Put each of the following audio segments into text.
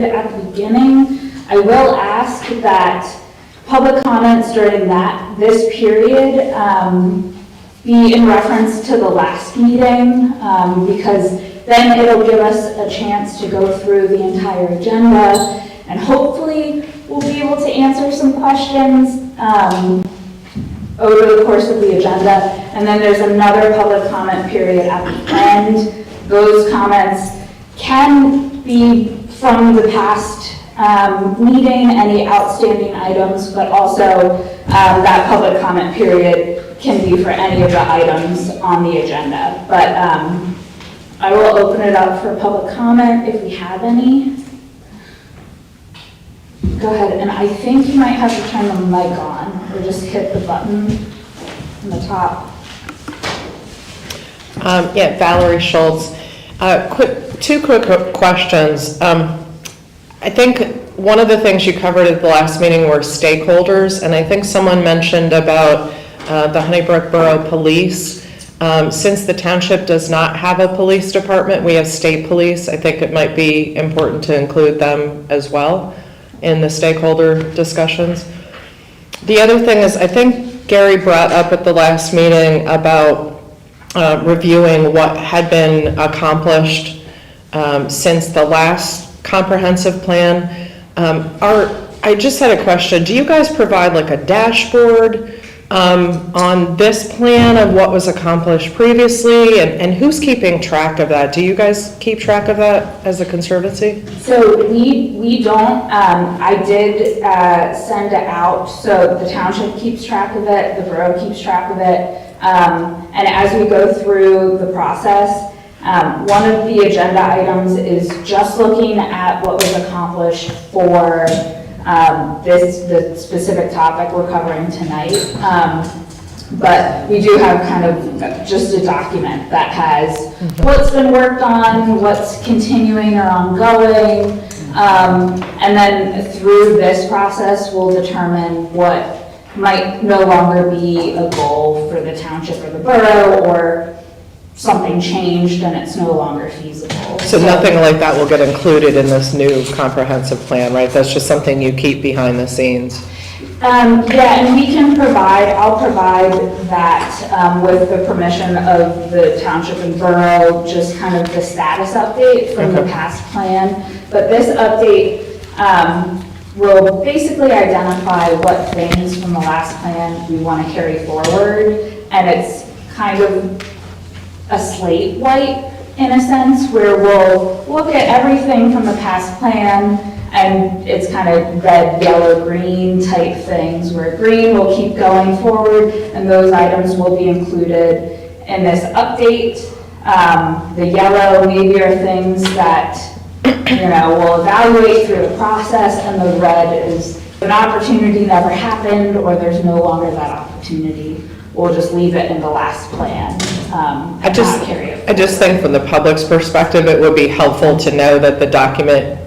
At the beginning, I will ask that public comments during this period be in reference to the last meeting, because then it'll give us a chance to go through the entire agenda, and hopefully we'll be able to answer some questions over the course of the agenda. And then there's another public comment period at the end. Those comments can be from the past meeting, any outstanding items, but also that public comment period can be for any of the items on the agenda. But I will open it up for public comment if we have any. Go ahead, and I think you might have to turn the mic on, or just hit the button in the top. Yeah, Valerie Schultz. Two quick questions. I think one of the things you covered at the last meeting were stakeholders, and I think someone mentioned about the Honeybrook Borough Police. Since the township does not have a police department, we have state police. I think it might be important to include them as well in the stakeholder discussions. The other thing is, I think Gary brought up at the last meeting about reviewing what had been accomplished since the last comprehensive plan. I just had a question. Do you guys provide like a dashboard on this plan of what was accomplished previously, and who's keeping track of that? Do you guys keep track of that as a conservancy? So we don't. I did send it out, so the township keeps track of it, the borough keeps track of it, and as we go through the process, one of the agenda items is just looking at what was accomplished for the specific topic we're covering tonight. But we do have kind of just a document that has what's been worked on, what's continuing or ongoing, and then through this process we'll determine what might no longer be a goal for the township or the borough, or something changed and it's no longer feasible. So nothing like that will get included in this new comprehensive plan, right? That's just something you keep behind the scenes. Yeah, and we can I'll provide that with the permission of the township and borough, just kind of the status update from the past plan. But this update will basically identify what things from the last plan we want to carry forward, and it's kind of a slate wipe in a sense, where we'll look at everything from the past plan, and it's kind of red, yellow, green type things, where green will keep going forward and those items will be included in this update. The yellow maybe are things that we'll evaluate through the process, and the red is an opportunity never happened, or there's no longer that opportunity. We'll just leave it in the last plan. I just think from the public's perspective, it would be helpful to know that the document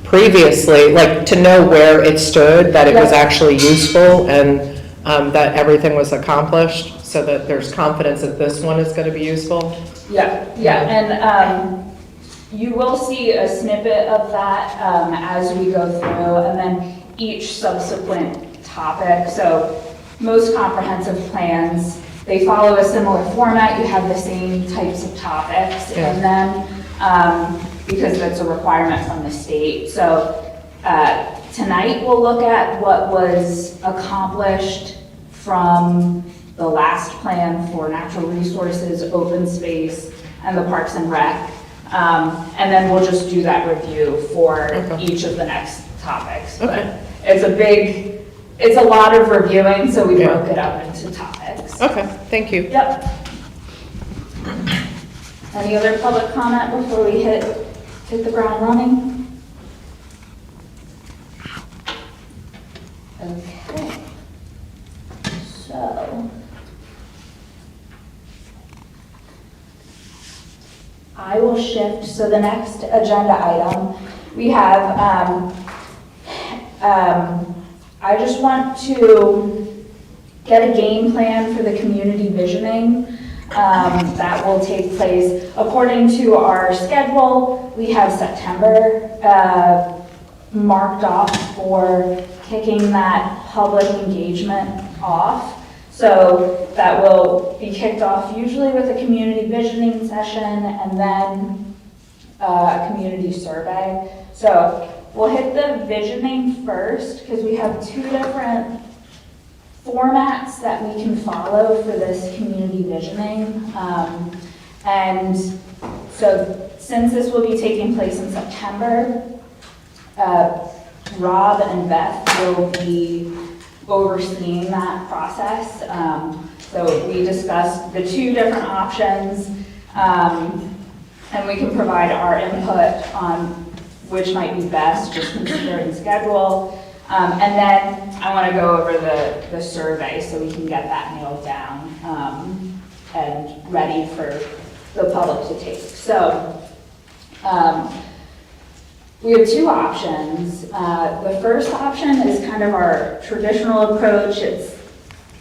previously, like to know where it stood, that it was actually useful, and that everything was accomplished, so that there's confidence that this one is going to be useful. Yeah, and you will see a snippet of that as we go through, and then each subsequent topic. So most comprehensive plans, they follow a similar format. You have the same types of topics in them because that's a requirement from the state. So tonight we'll look at what was accomplished from the last plan for natural resources, open space, and the Parks and Rec. And then we'll just do that review for each of the next topics. But it's a lot of reviewing, so we broke it up into topics. Okay, thank you. Yep. Any other public comment before we hit the ground running? Okay. So I will shift. So the next agenda item, we have I just want to get a game plan for the community visioning that will take place according to our schedule. We have September marked off for kicking that public engagement off. So that will be kicked off usually with a community visioning session and then a community survey. So we'll hit the visioning first because we have two different formats that we can follow for this community visioning. And so since this will be taking place in September, Rob and Beth will be overseeing that process. So we discussed the two different options, and we can provide our input on which might be best, just considering schedule. And then I want to go over the survey so we can get that nailed down and ready for the public to take. So we have two options. The first option is kind of our traditional approach. It's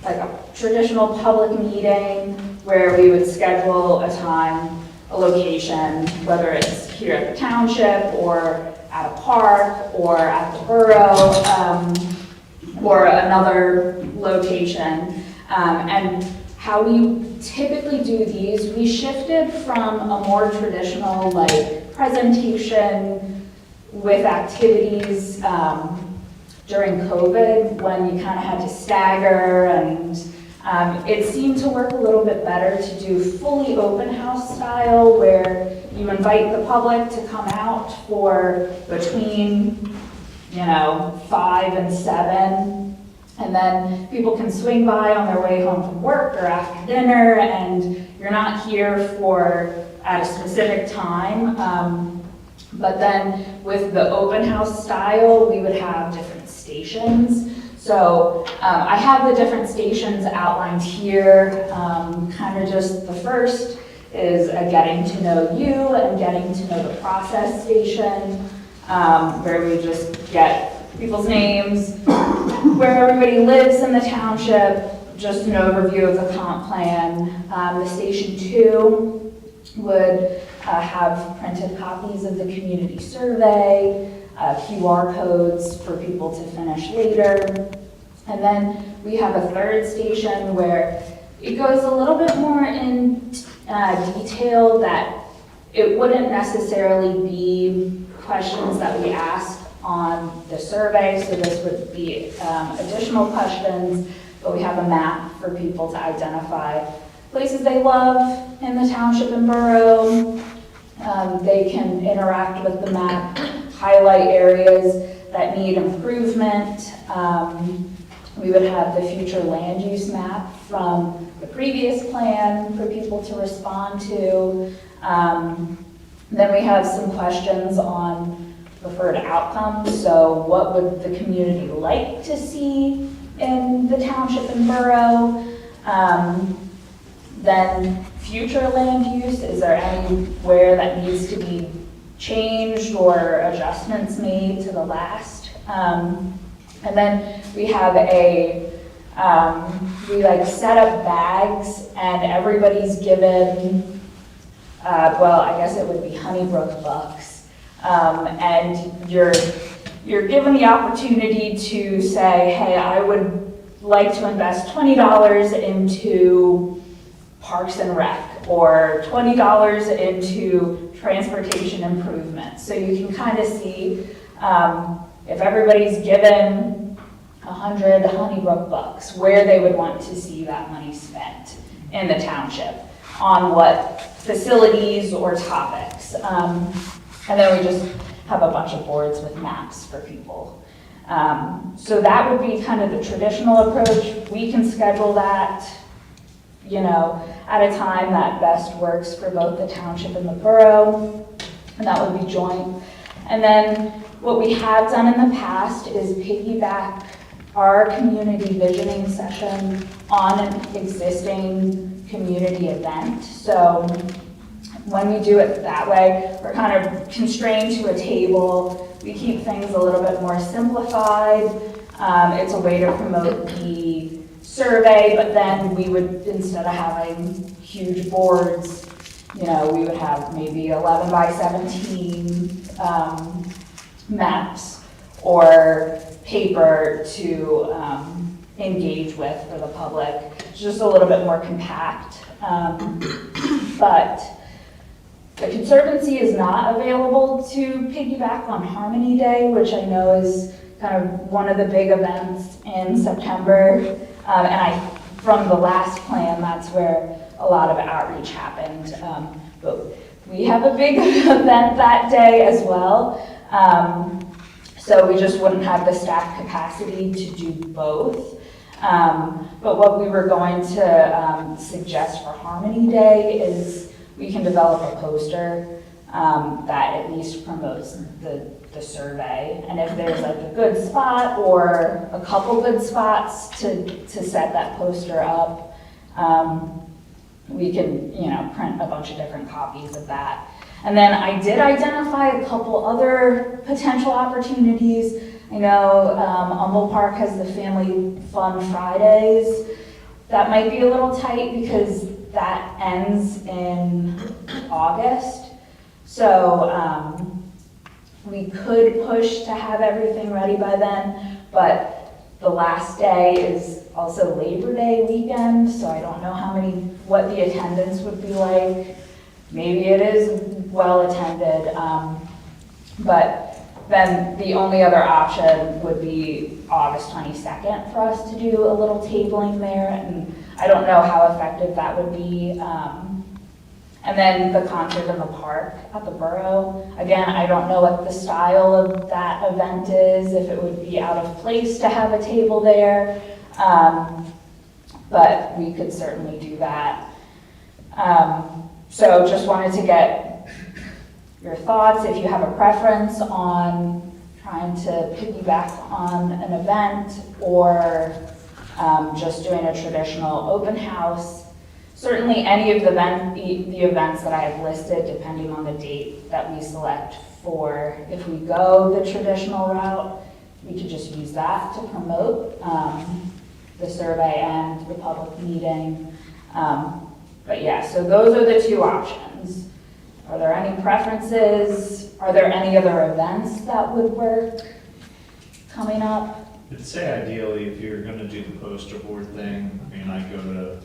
like a traditional public meeting where we would schedule a time, a location, whether it's here at the township or at a park or at the borough or another location. And how we typically do these, we shifted from a more traditional like presentation with activities during COVID when you kind of had to stagger, and it seemed to work a little bit better to do fully open house style where you invite the public to come out for between 5 and 7, and then people can swing by on their way home from work or after dinner, and you're not here at a specific time. But then with the open house style, we would have different stations. So I have the different stations outlined here. Kind of just the first is a getting to know you and getting to know the process station, where we just get people's names, where everybody lives in the township, just an overview of the comp plan. The station 2 would have printed copies of the community survey, QR codes for people to finish later. And then we have a third station where it goes a little bit more in detail that it wouldn't necessarily be questions that we ask on the survey. So this would be additional questions, but we have a map for people to identify places they love in the township and borough. They can interact with the map, highlight areas that need improvement. We would have the future land use map from the previous plan for people to respond to. Then we have some questions on preferred outcomes. So what would the community like to see in the township and borough? Then future land use, is there anywhere that needs to be changed or adjustments made to the last? And then we have we set up bags and everybody's given, I guess it would be Honeybrook bucks. And you're given the opportunity to say, hey, I would like to invest $20 into Parks and Rec, or $20 into transportation improvements. So you can kind of see if everybody's given 100 Honeybrook bucks, where they would want to see that money spent in the township, on what facilities or topics. And then we just have a bunch of boards with maps for people. So that would be kind of the traditional approach. We can schedule that at a time that best works for both the township and the borough, and that would be joint. And then what we have done in the past is piggyback our community visioning session on an existing community event. So when we do it that way, we're kind of constrained to a table. We keep things a little bit more simplified. It's a way to promote the survey, but then we would, instead of having huge boards, we would have maybe 11 by 17 maps or paper to engage with for the public. It's just a little bit more compact. But the Conservancy is not available to piggyback on Harmony Day, which I know is kind of one of the big events in September. From the last plan, that's where a lot of outreach happened. But we have a big event that day as well. So we just wouldn't have the staff capacity to do both. But what we were going to suggest for Harmony Day is we can develop a poster that at least promotes the survey. And if there's like a good spot or a couple good spots to set that poster up, we can, print a bunch of different copies of that. And then I did identify a couple other potential opportunities. I know Humboldt Park has the Family Fun Fridays. That might be a little tight because that ends in August. So we could push to have everything ready by then, but the last day is also Labor Day weekend, so I don't know what the attendance would be like. Maybe it is well attended, but then the only other option would be August 22nd for us to do a little tabling there, and I don't know how effective that would be. And then the concert in the park at the Borough. Again, I don't know what the style of that event is, if it would be out of place to have a table there, but we could certainly do that. So just wanted to get your thoughts, if you have a preference on trying to piggyback on an event or just doing a traditional open house. Certainly any of the events that I have listed, depending on the date that we select for, if we go the traditional route, we could just use that to promote the survey and the public meeting. But yeah, so those are the two options. Are there any preferences? Are there any other events that would work coming up? I'd say ideally, if you're gonna do the poster board thing, I go to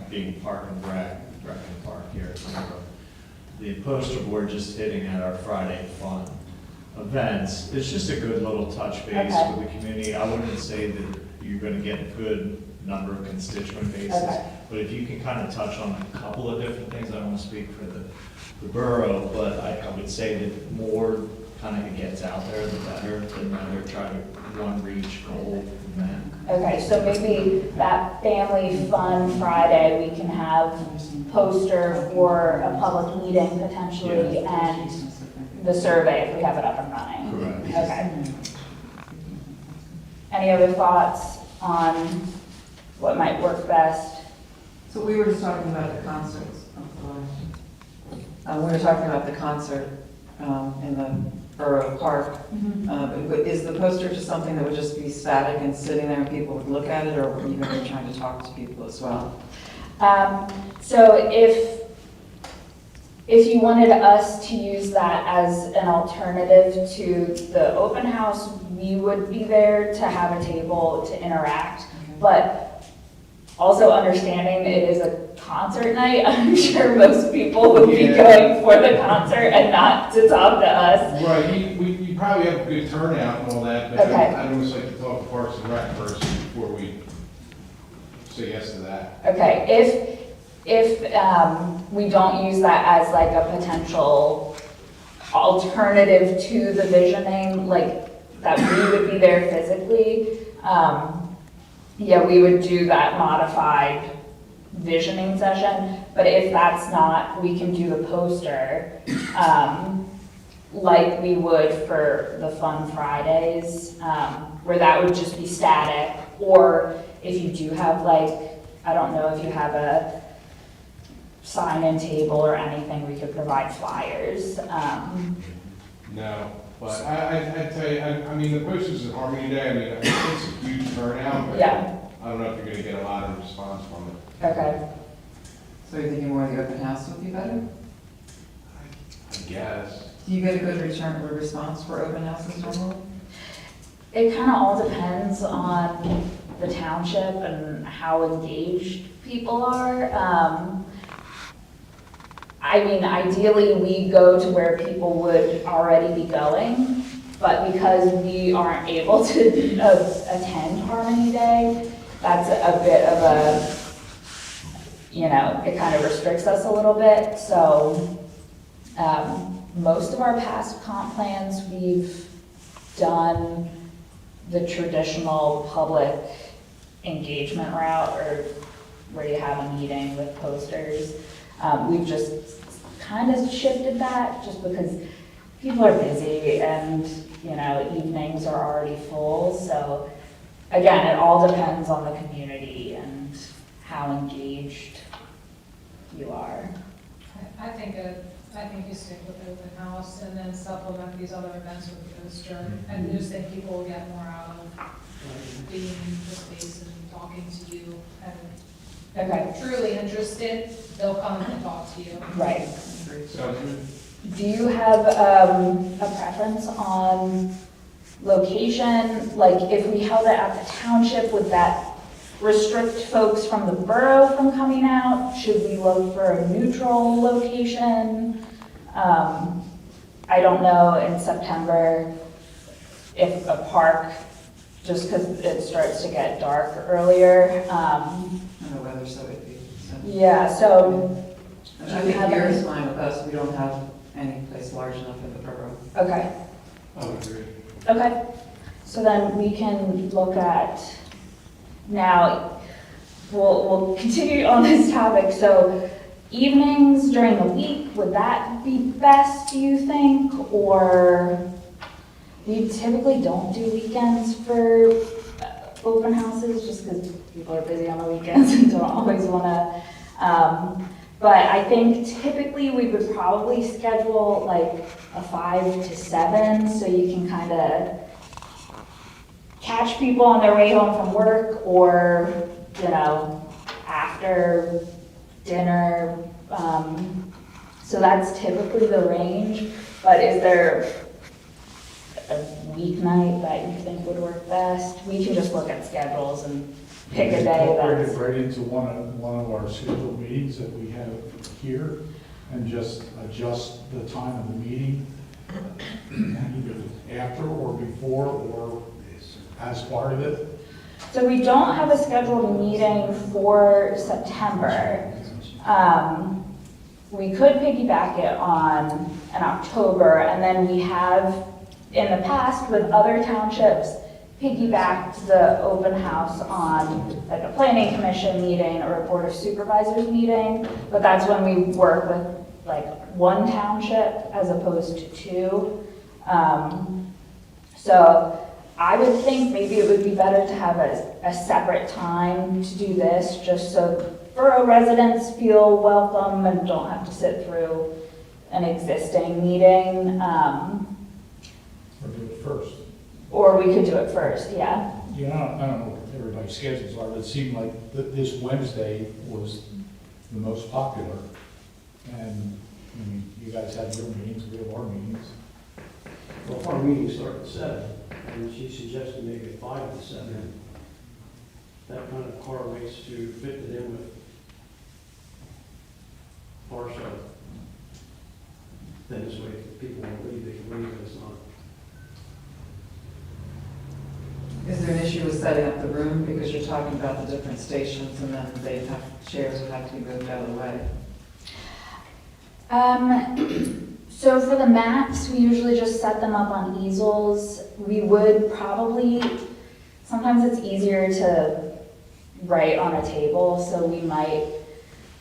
being Park and Rec and Park here at Pembroke. The poster board just hitting at our Friday fun events, it's just a good little touch base Okay. with the community. I wouldn't say that you're gonna get a good number of constituent bases, Okay. but if you can kind of touch on a couple of different things, I don't want to speak for the borough, but I would say that more kind of it gets out there, the better, than rather try to one reach goal event. Okay, so maybe that Family Fun Friday, we can have poster for a public meeting potentially and the survey if we have it up and running. Correct. Okay. Any other thoughts on what might work best? So we were just talking about the concerts. We were talking about the concert in the Borough Park. Is the poster just something that would just be static and sitting there and people would look at it, or were you going to be trying to talk to people as well? So if you wanted us to use that as an alternative to the open house, we would be there to have a table to interact. But also understanding it is a concert night, I'm sure most people would be going for the concert and not to talk to us. Right, we probably have a good turnout and all that, but Okay. I'd always like to talk to Parks and Rec first before we say yes to that. Okay, if we don't use that as like a potential alternative to the visioning, like that we would be there physically, yeah, we would do that modified visioning session. But if that's not, we can do the poster like we would for the Fun Fridays, where that would just be static. Or if you do have like, I don't know if you have a sign-in table or anything, we could provide flyers. No, but I'd tell you, I mean, the posters at Harmony Day, I mean, it's a huge turnout, but Yeah. I don't know if you're gonna get a lot of response from it. Okay. So you're thinking more of the open house would be better? I guess. Do you get a good return or response for open houses normally? It kind of all depends on the township and how engaged people are. I mean, ideally, we go to where people would already be going, but because we aren't able to attend Harmony Day, that's a bit of a, you know, it kind of restricts us a little bit. So most of our past comp plans, we've done the traditional public engagement route, or where you have a meeting with posters. We've just kind of shifted that just because people are busy and, you know, evenings are already full. So again, it all depends on the community and how engaged you are. I think you stick with the open house and then supplement these other events with the poster. I just think people will get more out of being in the space and talking to you. And Okay, if truly interested, they'll come and talk to you. right. Sounds good. Do you have a preference on location? Like, if we held it at the township, would that restrict folks from the borough from coming out? Should we look for a neutral location? I don't know in September if a park, just because it starts to get dark earlier. And the weather's so iffy, so. Yeah, so, I think here is fine with us, we don't have any place large enough in the borough. okay. I would agree. Okay, so then we can look at, now, we'll continue on this topic. So evenings during the week, would that be best, do you think? Or we typically don't do weekends for open houses just because people are busy on the weekends and don't always want to. But I think typically we would probably schedule like a 5 to 7 so you can kind of catch people on their way home from work, or, you know, after dinner. So that's typically the range, but is there a weeknight that you think would work best? We can just look at schedules and pick a day Incorporate that's, it right into one of our scheduled meetings that we have here, and just adjust the time of the meeting, either after or before or as part of it. so we don't have a scheduled meeting for September. We could piggyback it on an October, and then we have, in the past with other townships, piggybacked the open house on like a planning commission meeting or a board of supervisors meeting, but that's when we work with like one township as opposed to 2. So I would think maybe it would be better to have a separate time to do this, just so borough residents feel welcome and don't have to sit through an existing meeting. Or do it first. Or we could do it first, yeah. Yeah, I don't know what everybody's schedules are, but it seemed like this Wednesday was the most popular. And, I mean, you guys have your meetings, we have our meetings. Well, our meetings start at 7, and she suggested maybe 5 to 7. That kind of correlates to fit it in with our show. Then this way, if people want to leave, they can leave, and it's not. Is there an issue with setting up the room, because you're talking about the different stations, and then they have, chairs would have to be moved out of the way? So for the maps, we usually just set them up on easels. We would probably, sometimes it's easier to write on a table, so we might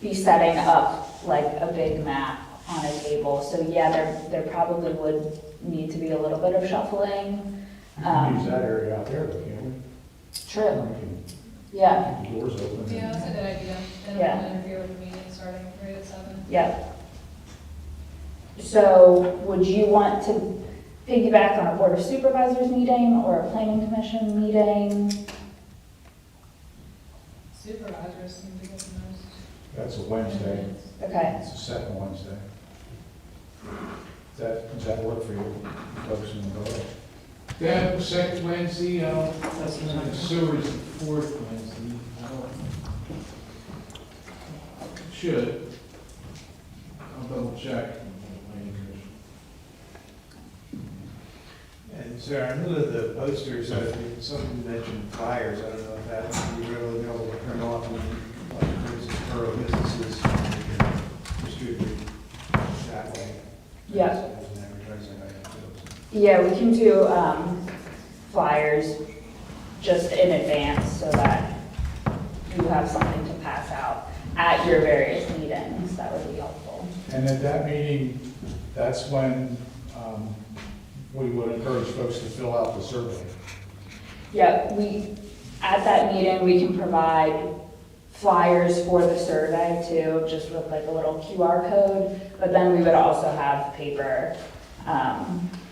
be setting up like a big map on a table. So yeah, there probably would need to be a little bit of shuffling. We can use that area out there, though, can't we? True, We can yeah, keep the doors open. and- Yeah, that's a good idea. And Yeah. we'll interfere with the meeting starting right at 7. yep. So would you want to piggyback on a board of supervisors meeting or a planning commission meeting? Supervisors seem to get the most. That's a Wednesday, Okay, it's the second Wednesday. Does that work for you, folks in the borough? Yeah, second Wednesday, That's the and sewer is the fourth Wednesday. I don't- Should. I'll double check. And Sarah, I know that the posters, something you mentioned flyers, I don't know if that's, you really be able to print off and, like, for instance, borough businesses, distribute that way. Yeah. As an advertising item too. Yeah, we can do flyers just in advance so that you have something to pass out at your various meetings. That would be helpful. And at that meeting, that's when we would encourage folks to fill out the survey. Yeah, at that meeting, we can provide flyers for the survey too, just with like a little QR code. But then we would also have paper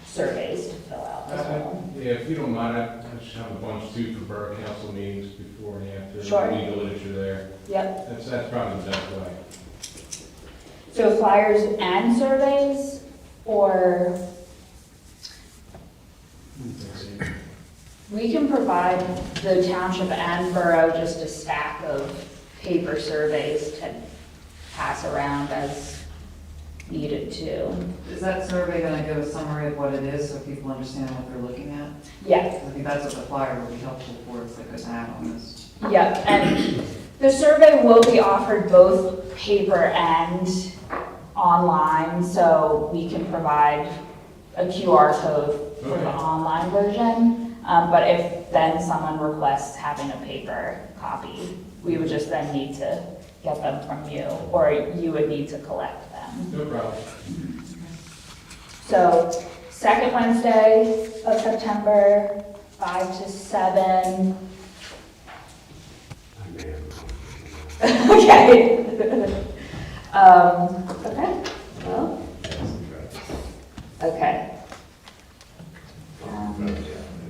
surveys to fill out as well. Yeah, if you don't mind, I just have a bunch too for borough council meetings before and after. Sure. Read the literature there. Yep, That's probably the best way. so flyers and surveys, or we can provide the township and borough just a stack of paper surveys to pass around as needed too. Is that survey gonna give a summary of what it is, so people understand what they're looking at? Yes. I think that's what the flyer would be helpful for, it's like an add on this. Yep, and the survey will be offered both paper and online, so we can provide a QR code for the Okay. online version. But if then someone requests having a paper copy, we would just then need to get them from you, or you would need to collect them. No problem. So, second Wednesday of September, 5 to 7. Okay. Okay, well, okay.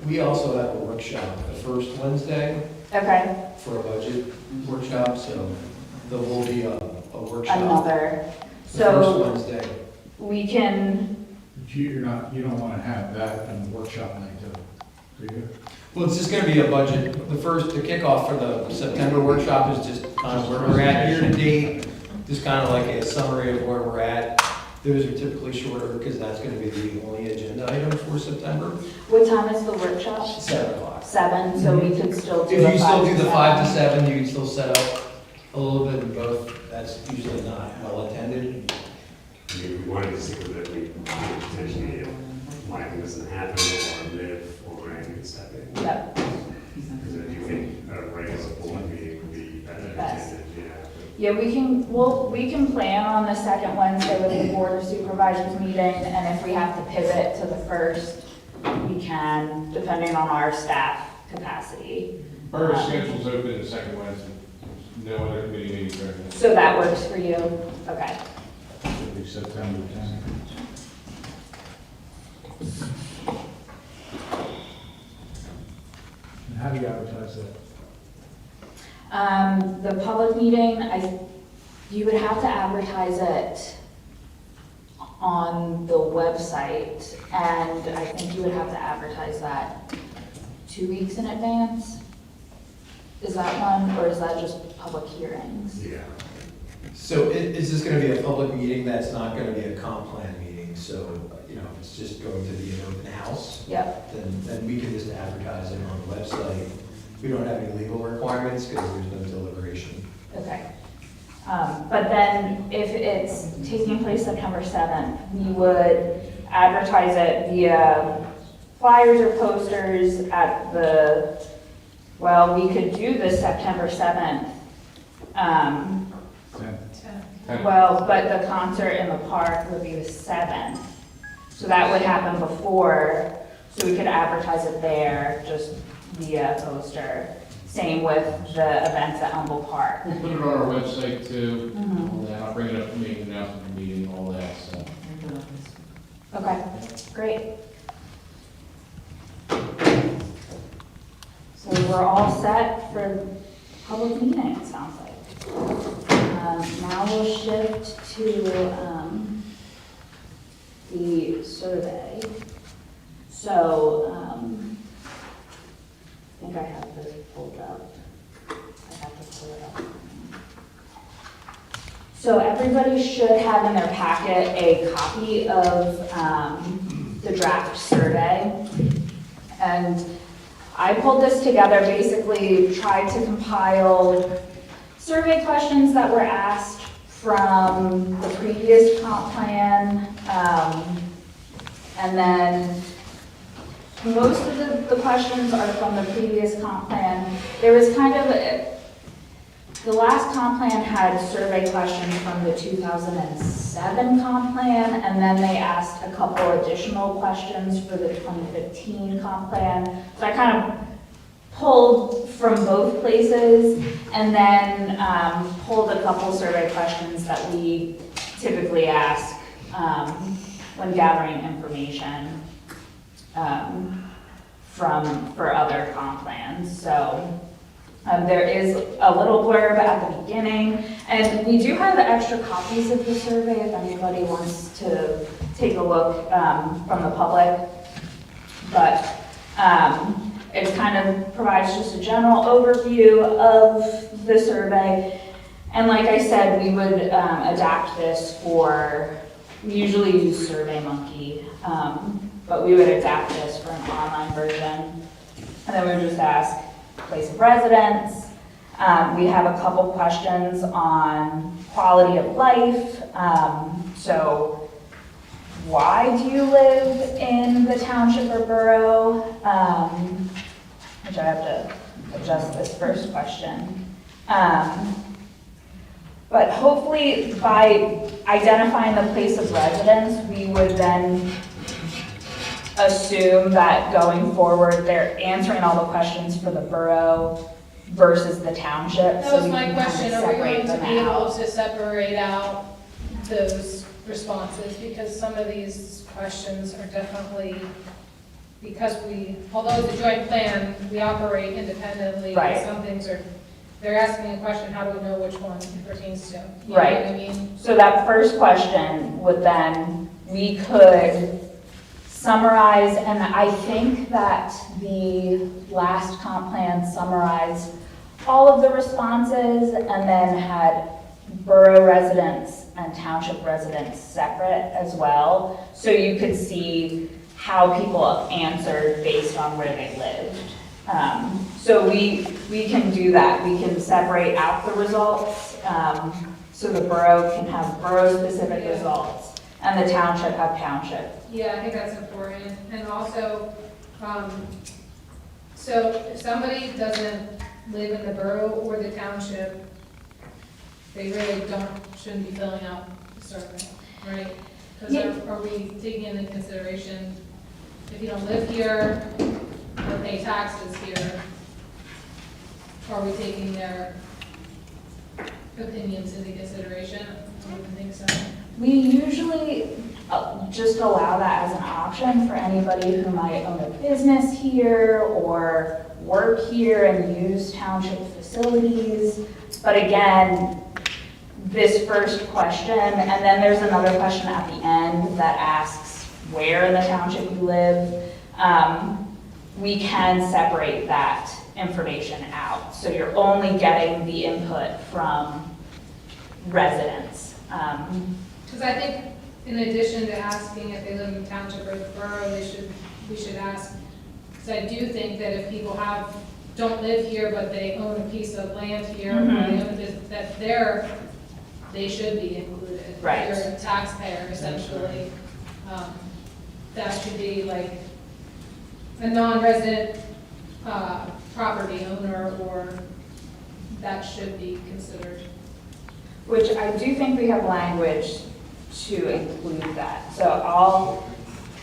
We also have a workshop the first Wednesday Okay, for a budget workshop, so there will be a workshop another, the first so Wednesday. we can, But you don't want to have that in the workshop night, do you? Well, it's just gonna be a budget, the kickoff for the September workshop is just kind of where we're at year to date, just kind of like a summary of where we're at. Those are typically shorter because that's gonna be the only agenda item for September, what time is the workshop? 7 o'clock. 7, so we could still do If a you still 5 do to the 5 to 7. 7, you can still set up a little bit in both, that's usually not well attended. We wanted to stick with it, we potentially, if Michael doesn't happen, or live, or anything can step in. Yep, Because I do think a regular board meeting would be better Best. attended, yeah. yeah, we can plan on the second Wednesday with the Board of Supervisors meeting, and if we have to pivot to the first, we can, depending on our staff capacity. Borough schedule's open the second Wednesday. No other committee meetings or anything. So that works for you? Okay. Should be September 10th. And how do you advertise that? The public meeting, you would have to advertise it on the website, and I think you would have to advertise that 2 weeks in advance. Is that one, or is that just public hearings? Yeah. So is this gonna be a public meeting that's not gonna be a comp plan meeting? So, you know, if it's just going to be an open house, Yep, then we can just advertise it on the website. We don't have any legal requirements because there's no deliberation. okay. But then if it's taking place September 7th, we would advertise it via flyers or posters at the, well, we could do the September 7th. 10th. Well, but the concert in the park would be the 7th. So that would happen before, so we could advertise it there, just via poster. Same with the events at Humble Park. We'll put it on our website too, Mhm. all that, I'll bring it up in the announcement of the meeting, all that, so. Okay, great. So we're all set for public meeting, it sounds like. Now we'll shift to the survey. So So everybody should have in their packet a copy of the draft survey. And I pulled this together, basically tried to compile survey questions that were asked from the previous comp plan. And then most of the questions are from the previous comp plan. There was kind of the last comp plan had survey questions from the 2007 comp plan, and then they asked a couple additional questions for the 2015 comp plan. So I kind of pulled from both places, and then pulled a couple survey questions that we typically ask when gathering information for other comp plans. So there is a little blurb at the beginning, and we do have extra copies of the survey if anybody wants to take a look from the public. But it kind of provides just a general overview of the survey. And like I said, we would adapt this we usually use SurveyMonkey, but we would adapt this for an online version. And then we would just ask place of residence. We have a couple questions on quality of life. So why do you live in the township or borough? Which I have to adjust this first question. But hopefully by identifying the place of residence, we would then assume that going forward, they're answering all the questions for the borough versus the township. That so was we my can kind of question, are we separate going to them be able out. to separate out those responses? Because some of these questions are definitely, because although it's a joint plan, we operate independently. Right. And some things they're asking a question, how do we know which one it pertains to? You know Right. what I mean? So that first question would then, we could summarize, and I think that the last comp plan summarized all of the responses and then had borough residents and township residents separate as well. So you could see how people answered based on where they lived. So we can do that. We can separate out the results, so the borough can have borough-specific Yeah. results, and the township have township. Yeah, I think that's important. And also, so if somebody doesn't live in the borough or the township, they really shouldn't be filling out the survey, right? Because are we taking into consideration, if you don't live here or pay taxes here, are we taking their opinions into consideration? I wouldn't think so. We usually just allow that as an option for anybody who might own a business here or work here and use township facilities. But again, this first question, and then there's another question at the end that asks where in the township you live. We can separate that information out. So you're only getting the input from residents. Because I think in addition to asking if they live in the township or the borough, we should ask, because I do think that if people don't live here, but they own a piece of land here, or they own a business, that they should be included. Right. If you're a taxpayer, essentially. That should be like a non-resident property owner, or that should be considered. Which I do think we have language to include that. So I'll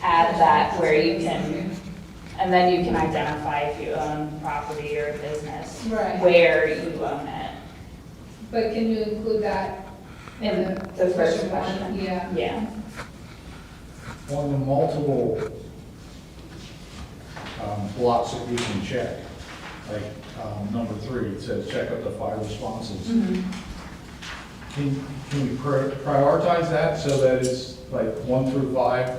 add that where you can, and then you can identify if you own property or business, Right. where you own it. But can you include that In the first one? question. Yeah. Yeah. On the multiple blocks that we can check, like number 3, it says check up to 5 responses. Can we prioritize that so that it's like 1 through 5?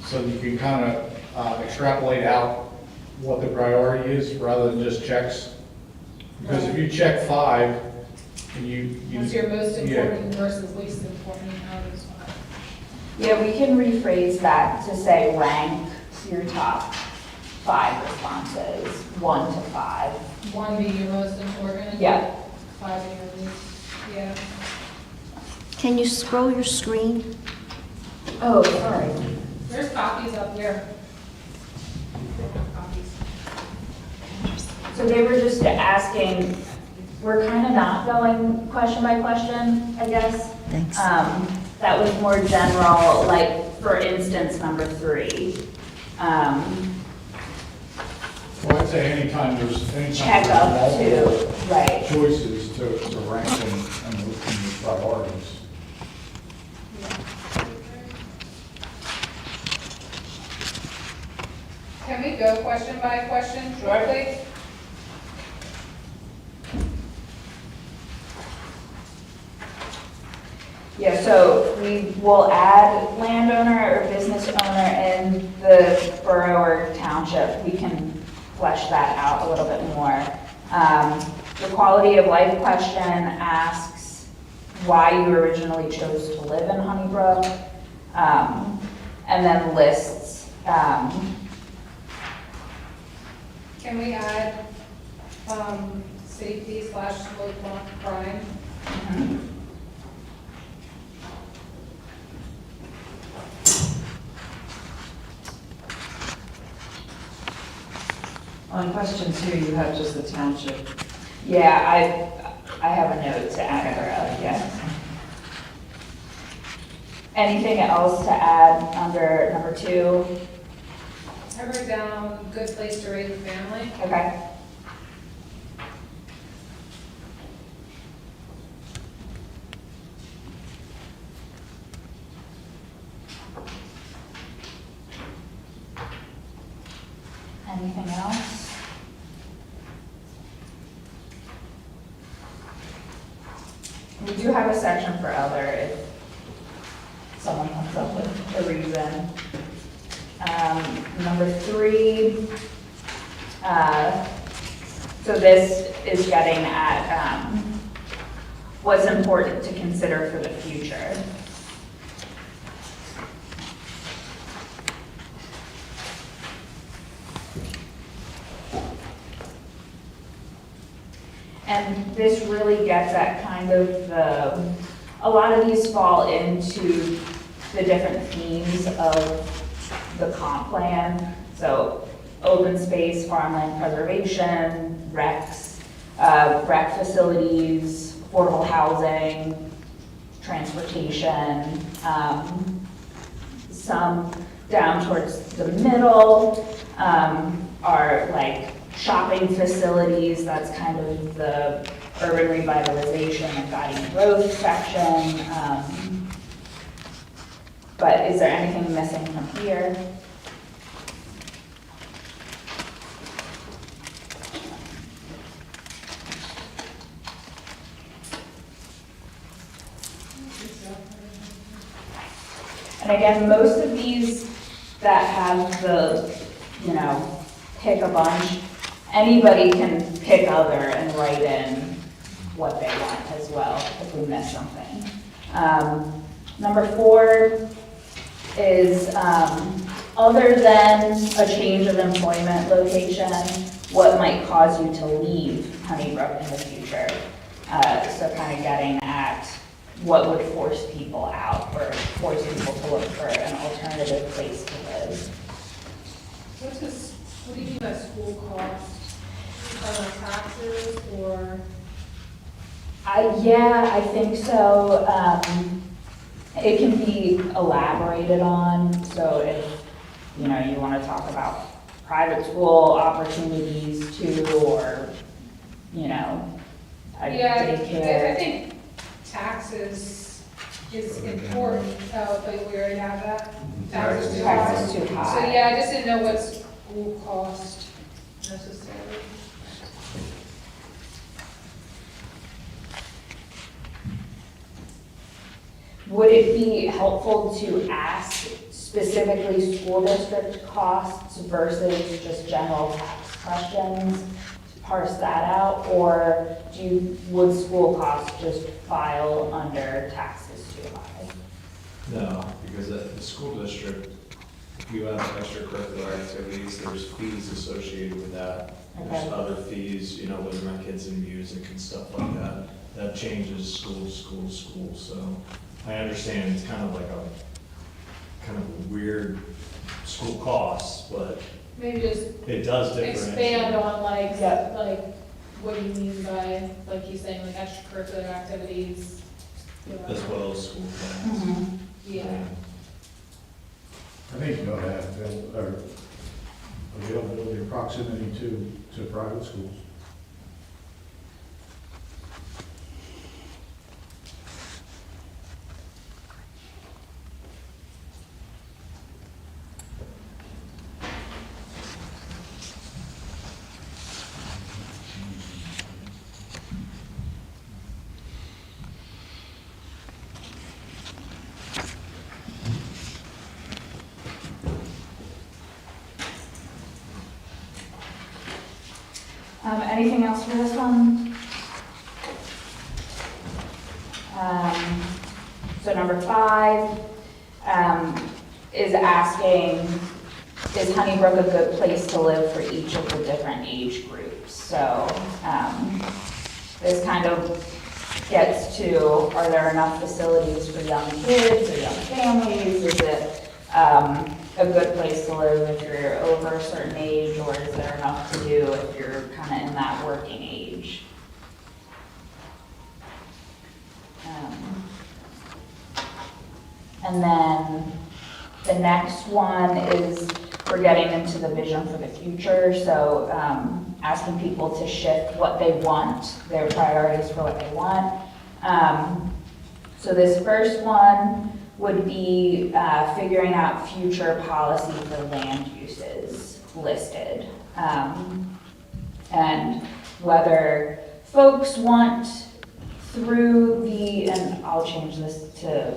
So you can kind of extrapolate out what the priority is rather than just checks? Because if you check 5 And you, What's your most yeah. important versus least important out of this one? Yeah, we can rephrase that to say rank your top 5 responses, 1 to 5. 1 being your most important? Yeah. 5 being your least, yeah. Can you scroll your screen? Oh, sorry. There's copies up here. Copies. So they were just asking, we're kind of not going question by question, I guess. Thanks. That was more general, like, for instance, number 3. Well, I'd say anytime there's Check up to, multiple right. choices to rank and the priorities. Can we go question by question shortly? Yeah, so we will add landowner or business owner in the borough or township. We can flesh that out a little bit more. The quality of life question asks why you originally chose to live in Honeybrook, and then lists. Can we add safety / lifelong crime? On question 2, you have just the township. Yeah, I have a note to add for yes. Anything else to add under number 2? I wrote down good place to raise a family. Okay. Anything else? We do have a section for other if someone comes up with a reason. Number 3, so this is getting at what's important to consider for the future. And this really gets at kind of a lot of these fall into the different themes of the comp plan. So open space, farmland preservation, recs, rec facilities, affordable housing, transportation, some down towards the middle are like shopping facilities. That's kind of the urban revitalization and guiding growth section. But is there anything missing from here? And again, most of these that have the, pick a bunch, anybody can pick other and write in what they want as well if we miss something. Number 4 is other than a change of employment location, what might cause you to leave Honeybrook in the future? So kind of getting at what would force people out or force people to look for an alternative place to live. What do you mean by school cost? Taxes or? Yeah, I think so. It can be elaborated on, so if, you want to talk about private school opportunities too, or, a daycare. I think taxes is important, but we already have that. Taxes too high. Taxes too So, high. yeah, I just didn't know what school cost necessarily. Would it be helpful to ask specifically school district costs versus just general tax questions? parse that out, or would school costs just file under taxes too high? No, because at the school district, if you have extracurricular activities, there's fees associated with that. There's Okay. other fees, you know, with my kids in music and stuff like that. That changes school, so I understand it's kind of like a weird school costs, but Maybe just it does differentiate. expand on like, Yeah. like, what do you mean by, like he's saying, like extracurricular activities? you know. As well as school costs. Yeah. I think you ought to have availability or proximity to private schools. Anything else for this one? So number 5, is asking, is Honeybrook a good place to live for each of the different age groups? So, this kind of gets to, are there enough facilities for young kids or young families? Is it, a good place to live if you're over a certain age, or is there enough to do if you're kind of in that working age? And then the next one is we're getting into the vision for the future, so asking people to shift what they want, their priorities for what they want. So this first one would be figuring out future policy for land uses listed. And whether folks want through the, and I'll change this to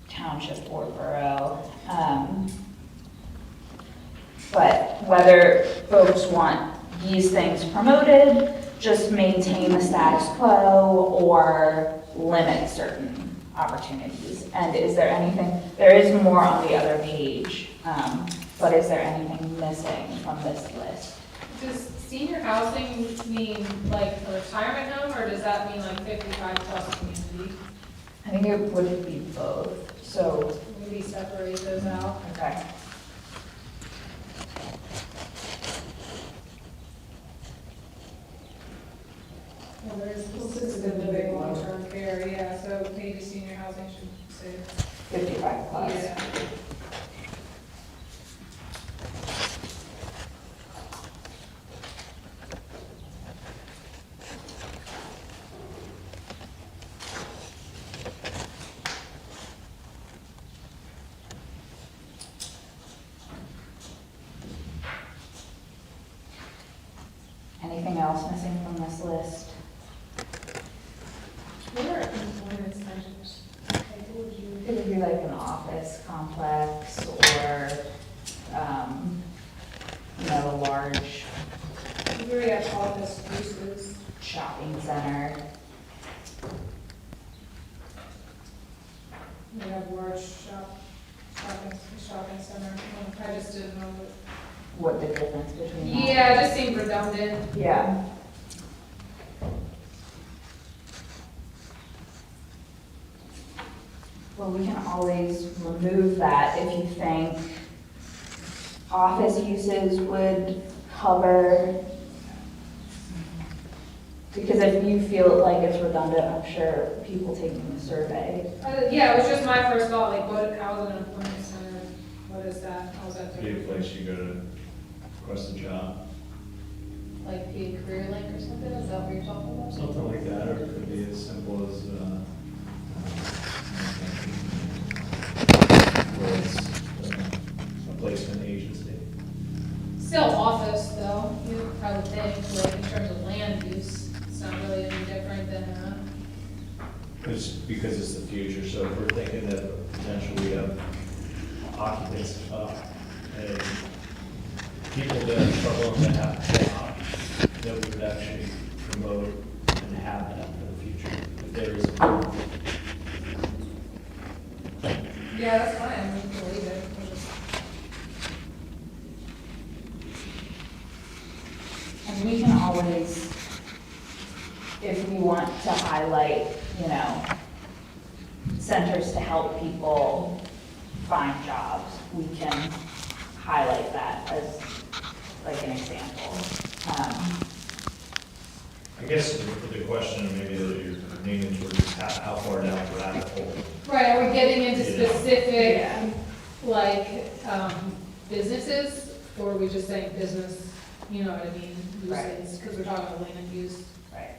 township or borough, but whether folks want these things promoted, just maintain the status quo, or limit certain opportunities. And is there anything, there is more on the other page, but is there anything missing from this list? Does senior housing mean like a retirement home, or does that mean like 55 plus community? I think it would be both, so, Maybe separate those out. okay. Well, there's assisted living, long-term care, yeah, so maybe senior housing should say. 55 plus. Yeah. Anything else missing from this list? What are employment centers? Like, what would you? It would be like an office complex or, a large We already have office uses. shopping center. We have large shopping center. I just didn't know. What the difference between that? Yeah, it just seemed redundant. Yeah. Well, we can always remove that if you think office uses would cover, because if you feel like it's redundant, I'm sure people taking the survey. Yeah, it was just my first thought, like, how is an employment center? What is that? How's that Be a different? place you go to request a job, Like the career link or something? Is that what you're talking about? something like that, or it could be as simple as, where it's a placement agency. Still office though, I would think, like in terms of land use, it's not really any different than, It's because it's the future, so if we're thinking that potentially we have occupants, and people that are struggling to have a job, that we would actually promote and have that for the future, if there is a Yeah, that's fine, we can leave it. We'll just- And we can always, if we want to highlight, you know, centers to help people find jobs, we can highlight that as like an example. I guess the question maybe that you're leaning towards is how far down the rabbit hole. Right, are we getting into Yeah. specific, Yeah. like, businesses, or are we just saying business, you know what I mean, Right. uses, because we're talking about land use? Right.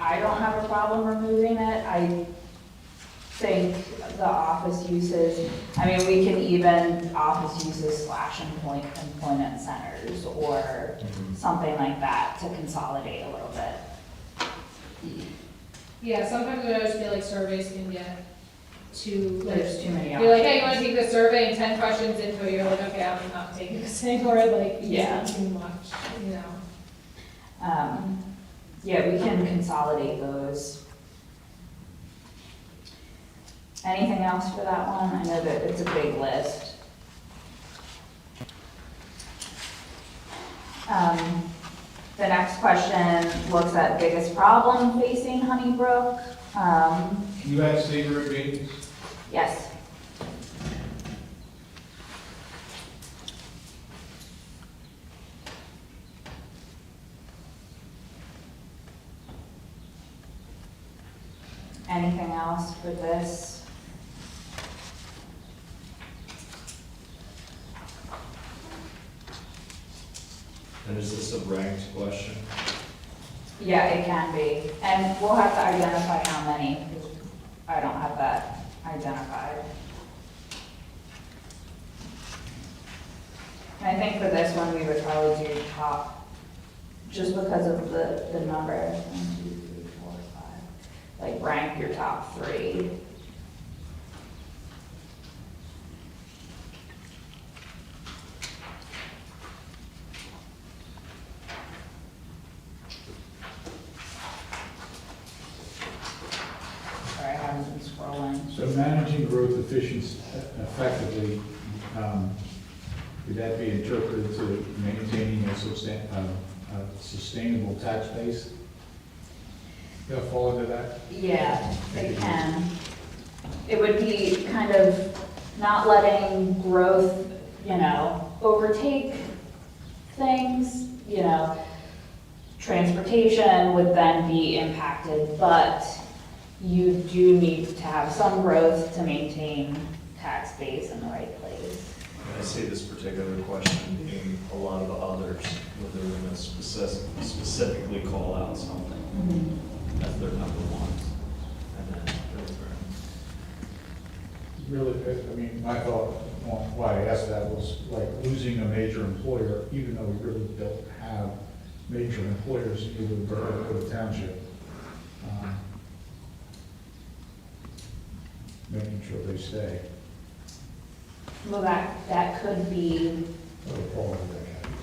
I don't have a problem removing it. I think the office uses, I mean, we can even office uses / employment centers or something like that to consolidate a little bit. Yeah, sometimes I just feel like surveys can get too, like, There's too many you're like, hey, you wanna options. take this survey and 10 questions into it, you're like, okay, I'm not taking this anymore, like, Yeah. it's too much, you know? Yeah, we can consolidate those. Anything else for that one? I know that it's a big list. The next question looks at biggest problem facing Honeybrook. Can you add state road meetings? Yes. Anything else for this? And is this a ranked question? Yeah, it can be. And we'll have to identify how many, because I don't have that identified. And I think for this one, we would probably do top, just because of the number. 1, 2, 3, 4, 5. Like rank your top 3. Sorry, I haven't been scrolling. So managing growth efficiency effectively, would that be interpreted to maintaining a sustainable tax base? They'll fall into that? Yeah, it can. It would be kind of not letting growth, you know, overtake things, you know. Transportation would then be impacted, but you do need to have some growth to maintain tax base in the right place. I see this particular question being a lot of the others, where they're going to specifically call out something as their number one. And then Really, I mean, my thought on why I asked that was like losing a major employer, even though we really don't have major employers in either the borough or the township. Making sure they stay. Well, that could be, Or fall into that category.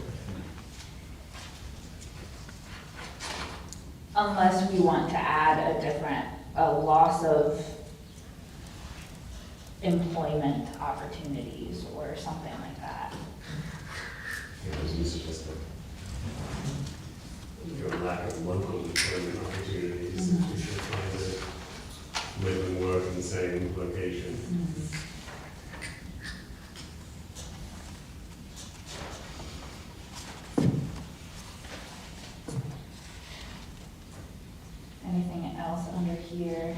unless we want to add a loss of employment opportunities or something like that. I was going to suggest that your lack of local employment opportunities, if you're trying to live and work in the same location. Anything else under here?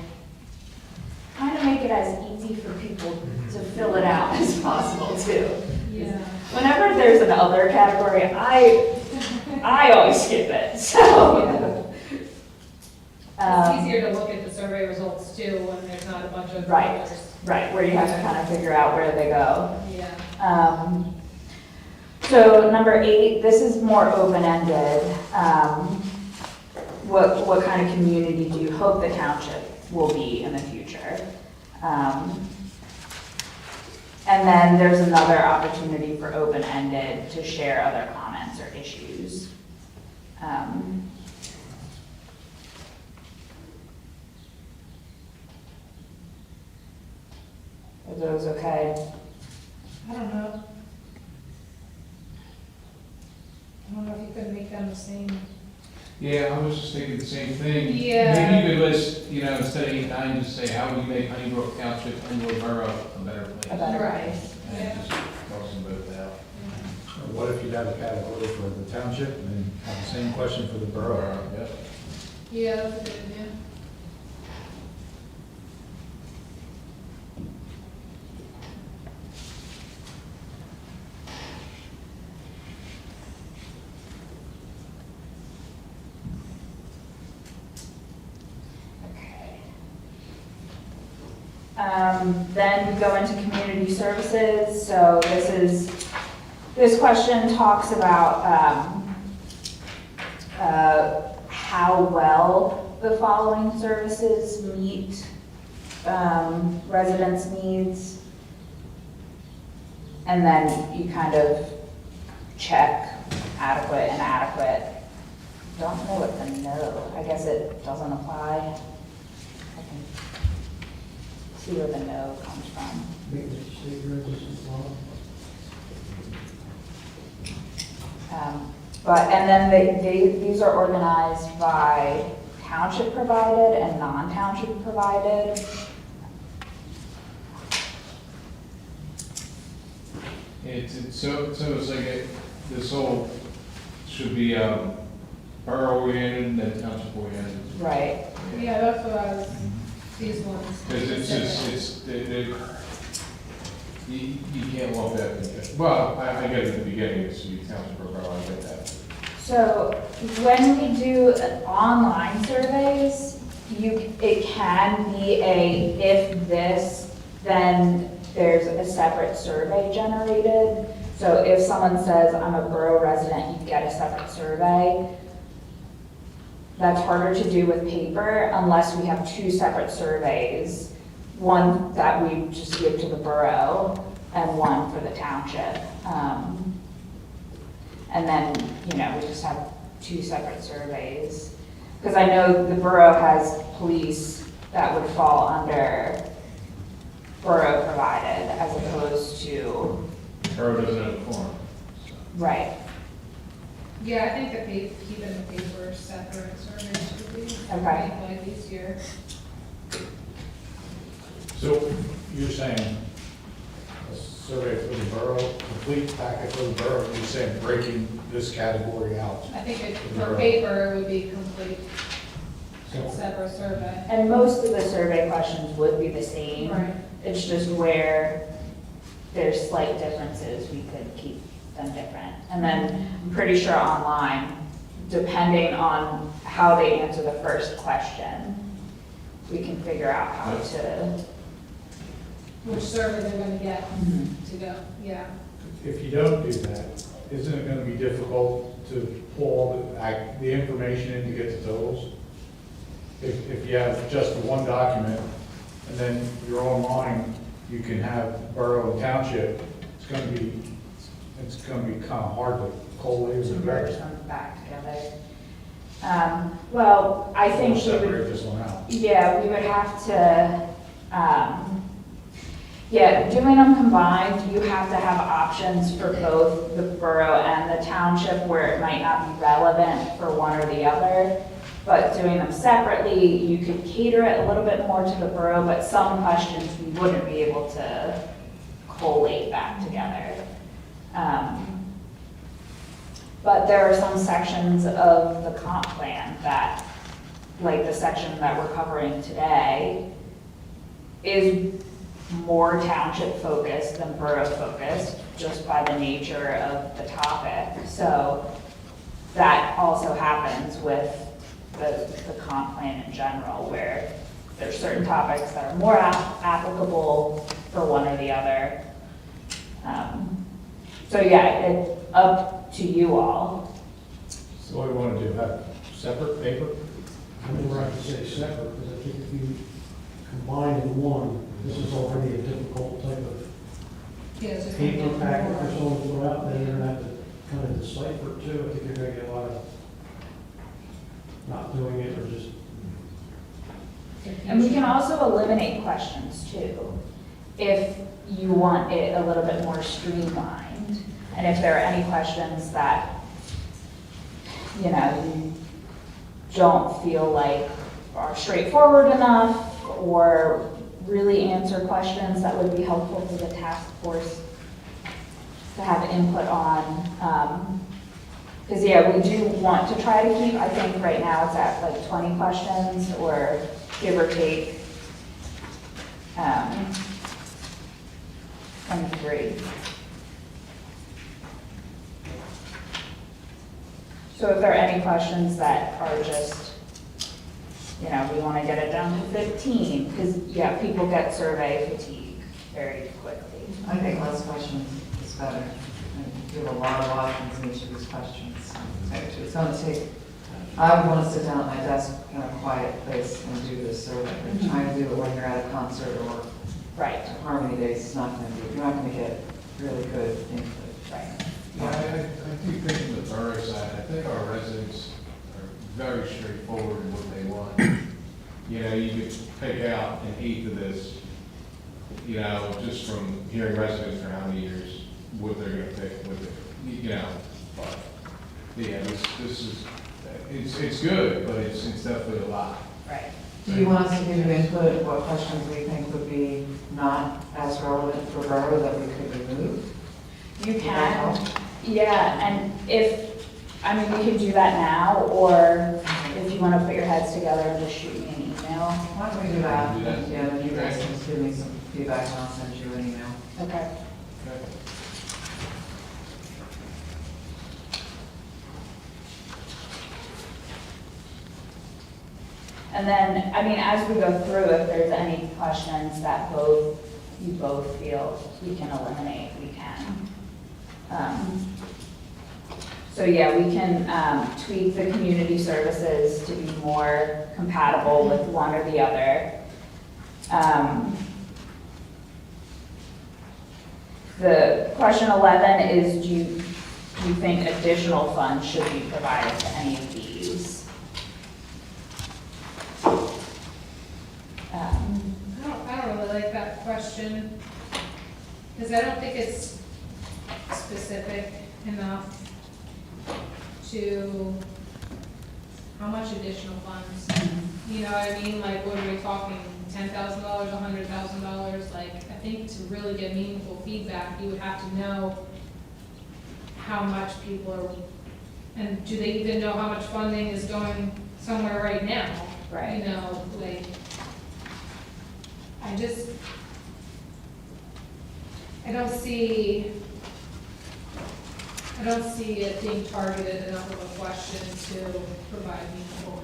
Kind of make it as easy for people to fill it out as possible too. Yeah. Whenever there's an other category, I always skip it, so. It's easier to look at the survey results too, when there's not a bunch of Right. others. Right, where you have to kind of figure out where they go. Yeah. So number 8, this is more open-ended. What kind of community do you hope the township will be in the future? And then there's another opportunity for open-ended to share other comments or issues. Are those okay? I don't know. I don't know if you could make them the same. Yeah, I was just thinking the same thing. Yeah. Maybe you could list, instead of 8, 9, just say, how would you make Honeybrook Township, Honeybrook Borough a better place? A better Right. place. Yeah. And just cross them both out. Or what if you have a category for the township and then have the same question for the borough? Yep. Yeah, that's a good idea. Okay. Then we go into community services, so this question talks about, how well the following services meet, residents' needs. And then you kind of check adequate, inadequate. Don't know what the no, I guess it doesn't apply. I can see where the no comes from. And then these are organized by township provided and non-township provided. So it's like, this whole should be borough oriented and then township oriented. Right. Yeah, that's what I was, these ones. Because it's just, you can't lump that, well, I get it at the beginning, it's the township or borough, I get that. So when we do online surveys, it can be if this, then there's a separate survey generated. So if someone says, I'm a borough resident, you get a separate survey. That's harder to do with paper unless we have 2 separate surveys. One that we just give to the borough and one for the township. And then, we just have 2 separate surveys. Because I know the borough has police that would fall under borough provided as opposed to, Borough doesn't have a form. right, Yeah, I think that keeping the paper separate surveys would be, Okay. make life easier. So you're saying a survey for the borough, complete packet for the borough, you're saying breaking this category out? I think for paper, it would be complete separate survey. and most of the survey questions would be the same. Right. It's just where there's slight differences, we could keep them different. And then I'm pretty sure online, depending on how they answer the first question, we can figure out how to. Which survey they're gonna get to go, yeah. If you don't do that, isn't it gonna be difficult to pull all the information in to get the totals? If you have just the one document, and then you're online, you can have borough and township, it's gonna be kind of hard to collate To and merge them back together. Well, I think we separate would, this one out. yeah, we would have to, doing them combined, you have to have options for both the borough and the township where it might not be relevant for one or the other. But doing them separately, you could cater it a little bit more to the borough, but some questions we wouldn't be able to collate back together. But there are some sections of the comp plan that, like the section that we're covering today, is more township focused than borough focused, just by the nature of the topic. So that also happens with the comp plan in general, where there's certain topics that are more applicable for one or the other. So yeah, it's up to you all. So what do you want to do, have separate paper? I'm more right to say separate, because I think if you combine in one, this is already a difficult type of Yeah, so paper packet for someone to go out, then you're gonna have to kind of decipher it too. I think you're gonna get a lot of not doing it or just, And we can also eliminate questions too, if you want it a little bit more streamlined. And if there are any questions that, you don't feel like are straightforward enough, or really answer questions that would be helpful for the task force to have input on. Because, yeah, we do want to try to keep, I think right now it's at like 20 questions, or give or take 23. So if there are any questions that are just, we want to get it down to 15, because, yeah, people get survey fatigue very quickly. I think less questions is better, and give a lot of options in each of these questions. It's going to take, I would want to sit down at my desk in a quiet place and do this survey. But trying to do it when you're at a concert or Right, Harmony Days is not going to be, you're not going to get really good input. right. Yeah, I do think from the borough side, I think our residents are very straightforward in what they want. You could pick out an eighth of this, just from hearing residents for how many years, what they're gonna pick, but, yeah, this is, it's good, but it's definitely a lot. Right. Do you want us to give you input, what questions we think would be not as relevant for borough that we could remove? You Would that can, help? yeah, and we can do that now, or if you want to put your heads together and just shoot me an email. Why don't we do that? Do that. Yeah, then you guys can give me some feedback and I'll send you an email. Okay. Okay. And then, as we go through, if there's any questions that you both feel we can eliminate, we can. So yeah, we can tweak the community services to be more compatible with one or the other. The question 11 is, do you think additional funds should be provided to any of these? I don't really like that question, because I don't think it's specific enough to how much additional funds. You know what I mean? Like, what are we talking, $10,000, $100,000? Like, I think to really get meaningful feedback, you would have to know how much people are, and do they even know how much funding is going somewhere right now? Right. I don't see it being targeted enough of a question to provide meaningful.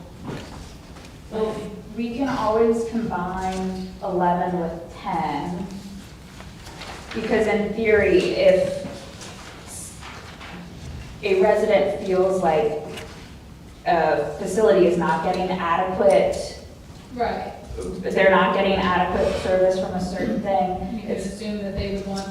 Well, we can always combine 11 with 10, because in theory, if a resident feels like a facility is not getting adequate, Right. they're not getting adequate service from a certain thing, You can it's, assume that they would want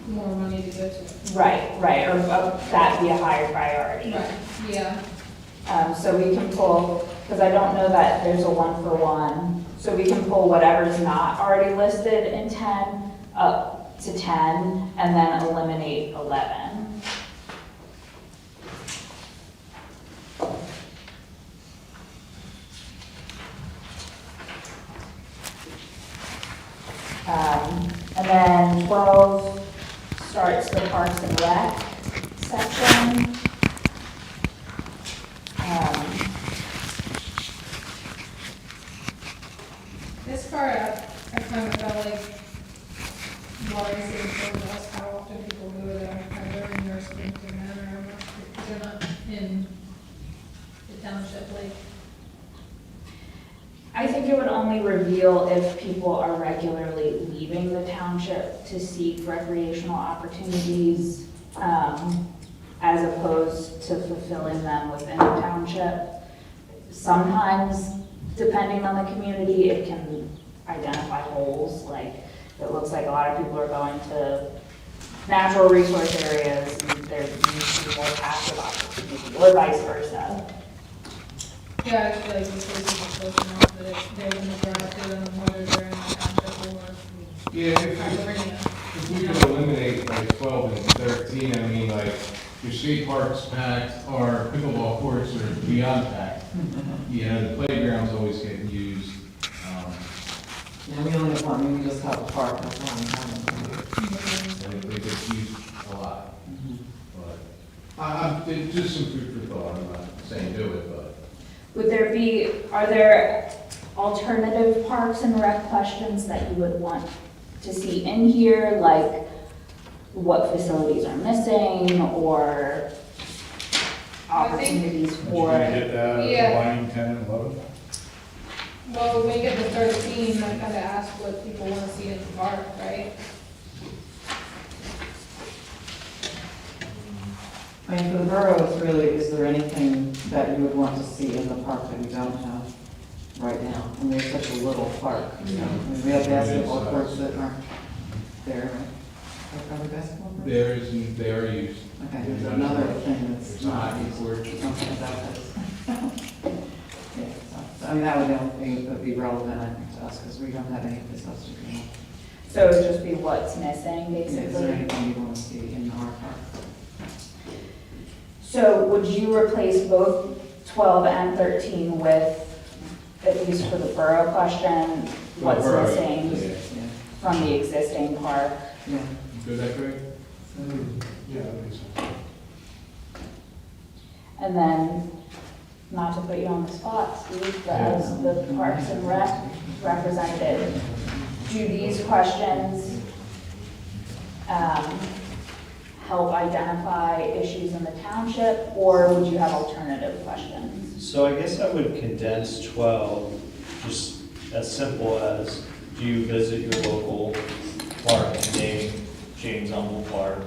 more money to go to. right, or that be a higher priority. Right, yeah. So we can pull, because I don't know that there's a 1-for-1, so we can pull whatever's not already listed in 10 up to 10, and then eliminate 11. And then 12 starts the Parks and Rec section. This part, I kind of felt like, why is it important to us how often people go there? They're in North Springfield Manor, because they're not in the township, like, I think it would only reveal if people are regularly leaving the township to seek recreational opportunities, as opposed to fulfilling them within the township. Sometimes, depending on the community, it can identify holes, like, it looks like a lot of people are going to natural resource areas, and there needs to be more passive opportunity, or vice versa. Yeah, actually, like, this is close enough that if they're gonna drive to them, whether they're in the township or Yeah, California. if we could eliminate like 12 and 13, I mean, like, your skate parks packed, our pickleball courts are beyond packed. You know, the playground's always getting used. Yeah, we only have one, we just have a park, that's why I'm having. They get used a lot. But, it's just some food for thought, I'm not saying do it, but. Are there alternative parks and rec questions that you would want to see in here, like what facilities are missing, or opportunities Did you for? get that, Yeah. combining 10 and 11? Well, when you get to 13, I kind of ask what people want to see in the park, right? I mean, for the borough, it's really, is there anything that you would want to see in the park that we don't have right now? I mean, it's such a little park, you know, I mean, we have basketball courts that aren't there, right? Are there basketball courts? They are used. Okay, there's another thing that's There's a not hockey used. court. Okay, yeah, so, I mean, that would be the only thing that would be relevant, I think, to us, because we don't have any place else to go. So it would just be what's missing, Is there basically? anything you want to see in our park? So would you replace both 12 and 13 with, at least for the borough question, what's Borough, missing Yeah, from the existing park? yeah. Good, that Craig? Yeah, that makes sense. And then, not to put you on the spot, Steve, but as the Parks and Rec representative, do these questions help identify issues in the township, or would you have alternative questions? So I guess I would condense 12, just as simple as, do you visit your local park, name James Humble Park,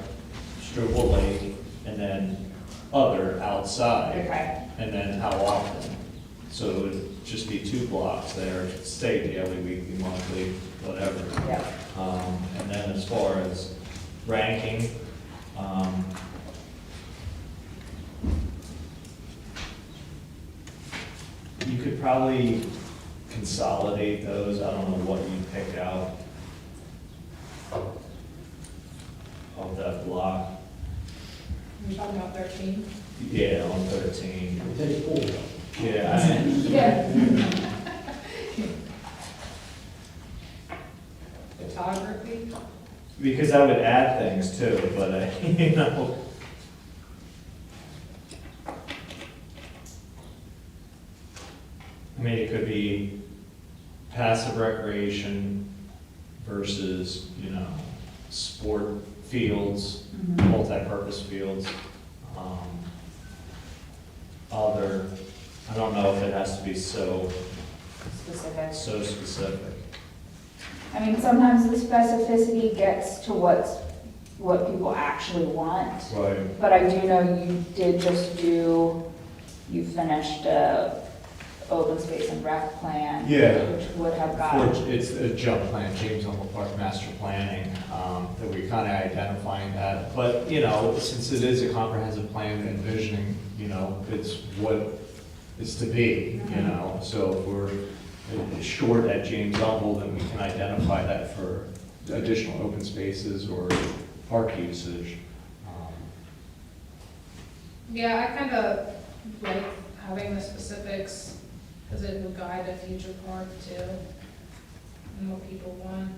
Struble Lake, and then other outside, Okay. and then how often? So it would just be 2 blocks there, stay daily, weekly, monthly, whatever. Yeah. And then as far as ranking, you could probably consolidate those, I don't know what you'd pick out of that block. You're talking about 13? Yeah, on 13. Take 4. Yeah, Yeah. Photography? because I would add things too, but, you know. I mean, it could be passive recreation versus, you know, sport fields, multi-purpose fields. Other, I don't know if it has to be so Specific. specific. I mean, sometimes the specificity gets to what people actually want. Right. But I do know you did just you finished a open space and rec plan. Yeah. Which would have got, It's a jump plan, James Humble Park Master Planning, that we kind of identifying that. But, you know, since it is a comprehensive plan envisioning, you know, it's what it's to be, you know? So if we're short at James Humble, then we can identify that for additional open spaces or park usage. Yeah, I kind of like having the specifics, because it will guide a future park too, and what people want.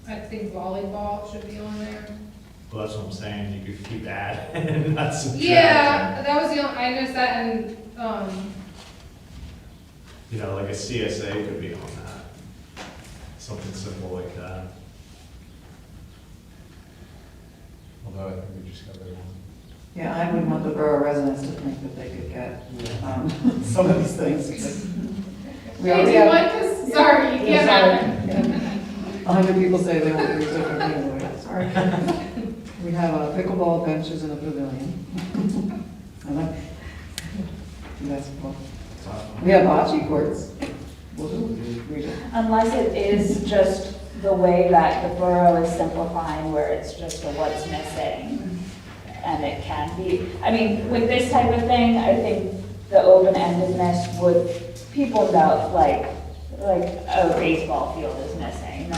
I think volleyball should be on there. Well, that's what I'm saying, you could keep adding, not subtracting. Yeah, that was the only, I noticed that, and, You know, like a CSA could be on that, something simple like that. Although I think we just covered one. Yeah, I would want the borough residents to think that they could get some of these things. 'Cause we hey, already do you have- want this? Sorry, you Yeah, can't have it. sorry. 100 people say they want to do different anyway, sorry. We have pickleball benches in a pavilion. I like basketball. We have bocce courts. We'll do. We do. unless it is just the way that the borough is simplifying where it's just a what's missing. And it can be, I mean, with this type of thing, I think the open-endedness would, people know, like, a baseball field is missing.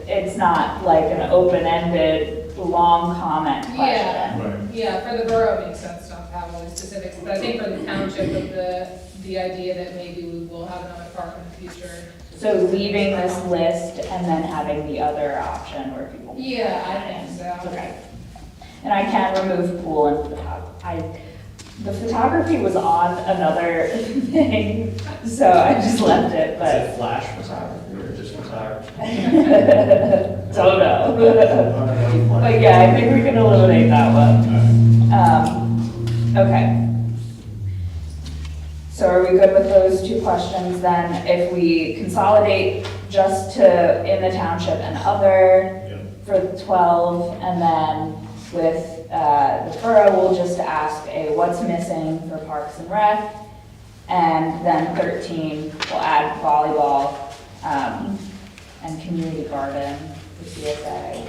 It's not like an open-ended, long comment question. Yeah, yeah, for the borough, it makes sense not to have all these specifics, but I think for the township, of the idea that maybe we will have another park in the future. So leaving this list and then having the other option where people. Yeah, I think so. Okay. And I can remove pool and photography. The photography was on another thing, so I just left it, Is but. it flash photography or just photography? Don't know. But yeah, I think we can eliminate that one. Okay. So are we good with those two questions then? If we consolidate just to in the township and other for the 12, and then with the borough, we'll just ask a what's missing for Parks and Rec. And then 13, we'll add volleyball and community garden for CSA.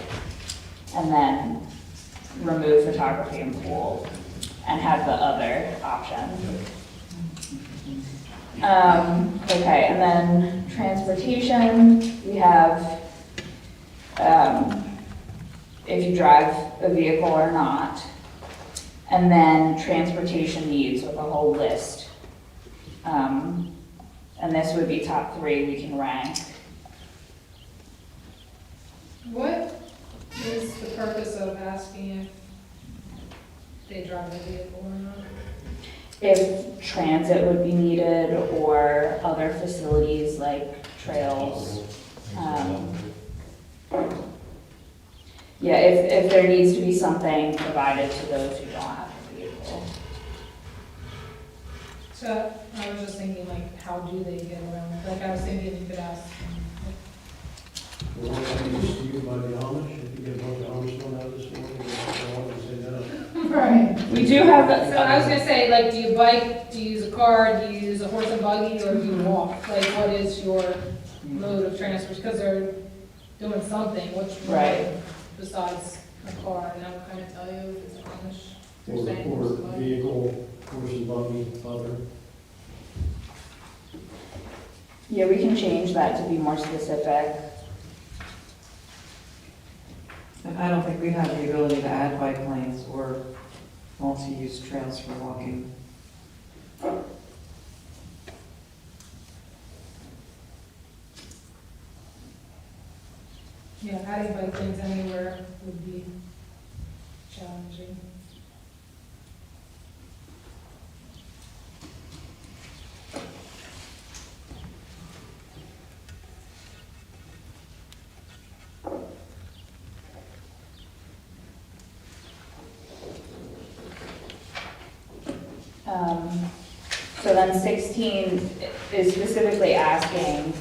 And then remove photography and pool and have the other option. Okay, and then transportation, we have if you drive a vehicle or not. And then transportation needs with a whole list. And this would be top 3 we can rank. What is the purpose of asking if they drive a vehicle or not? If transit would be needed or other facilities like trails. Yeah, if there needs to be something provided to those who don't have a vehicle. So I was just thinking, like, how do they get around? Like, I was thinking you could ask, The one that used to use by the Amish, if you get a bunch of Amish going out this morning, they'll always say no. right. We do have, So I was gonna say, like, do you bike, do you use a car, do you use a horse and buggy, or do you walk? Like, what is your mode of transport? Because they're doing something, which Right. one besides a car, and that would kind of tell you if it's Amish. They're Or saying horse and or buggy. vehicle, horse and buggy, other. yeah, we can change that to be more specific. And I don't think we have the ability to add bike lanes or multi-use trails for walking. Yeah, adding bike lanes anywhere would be challenging. So then 16 is specifically asking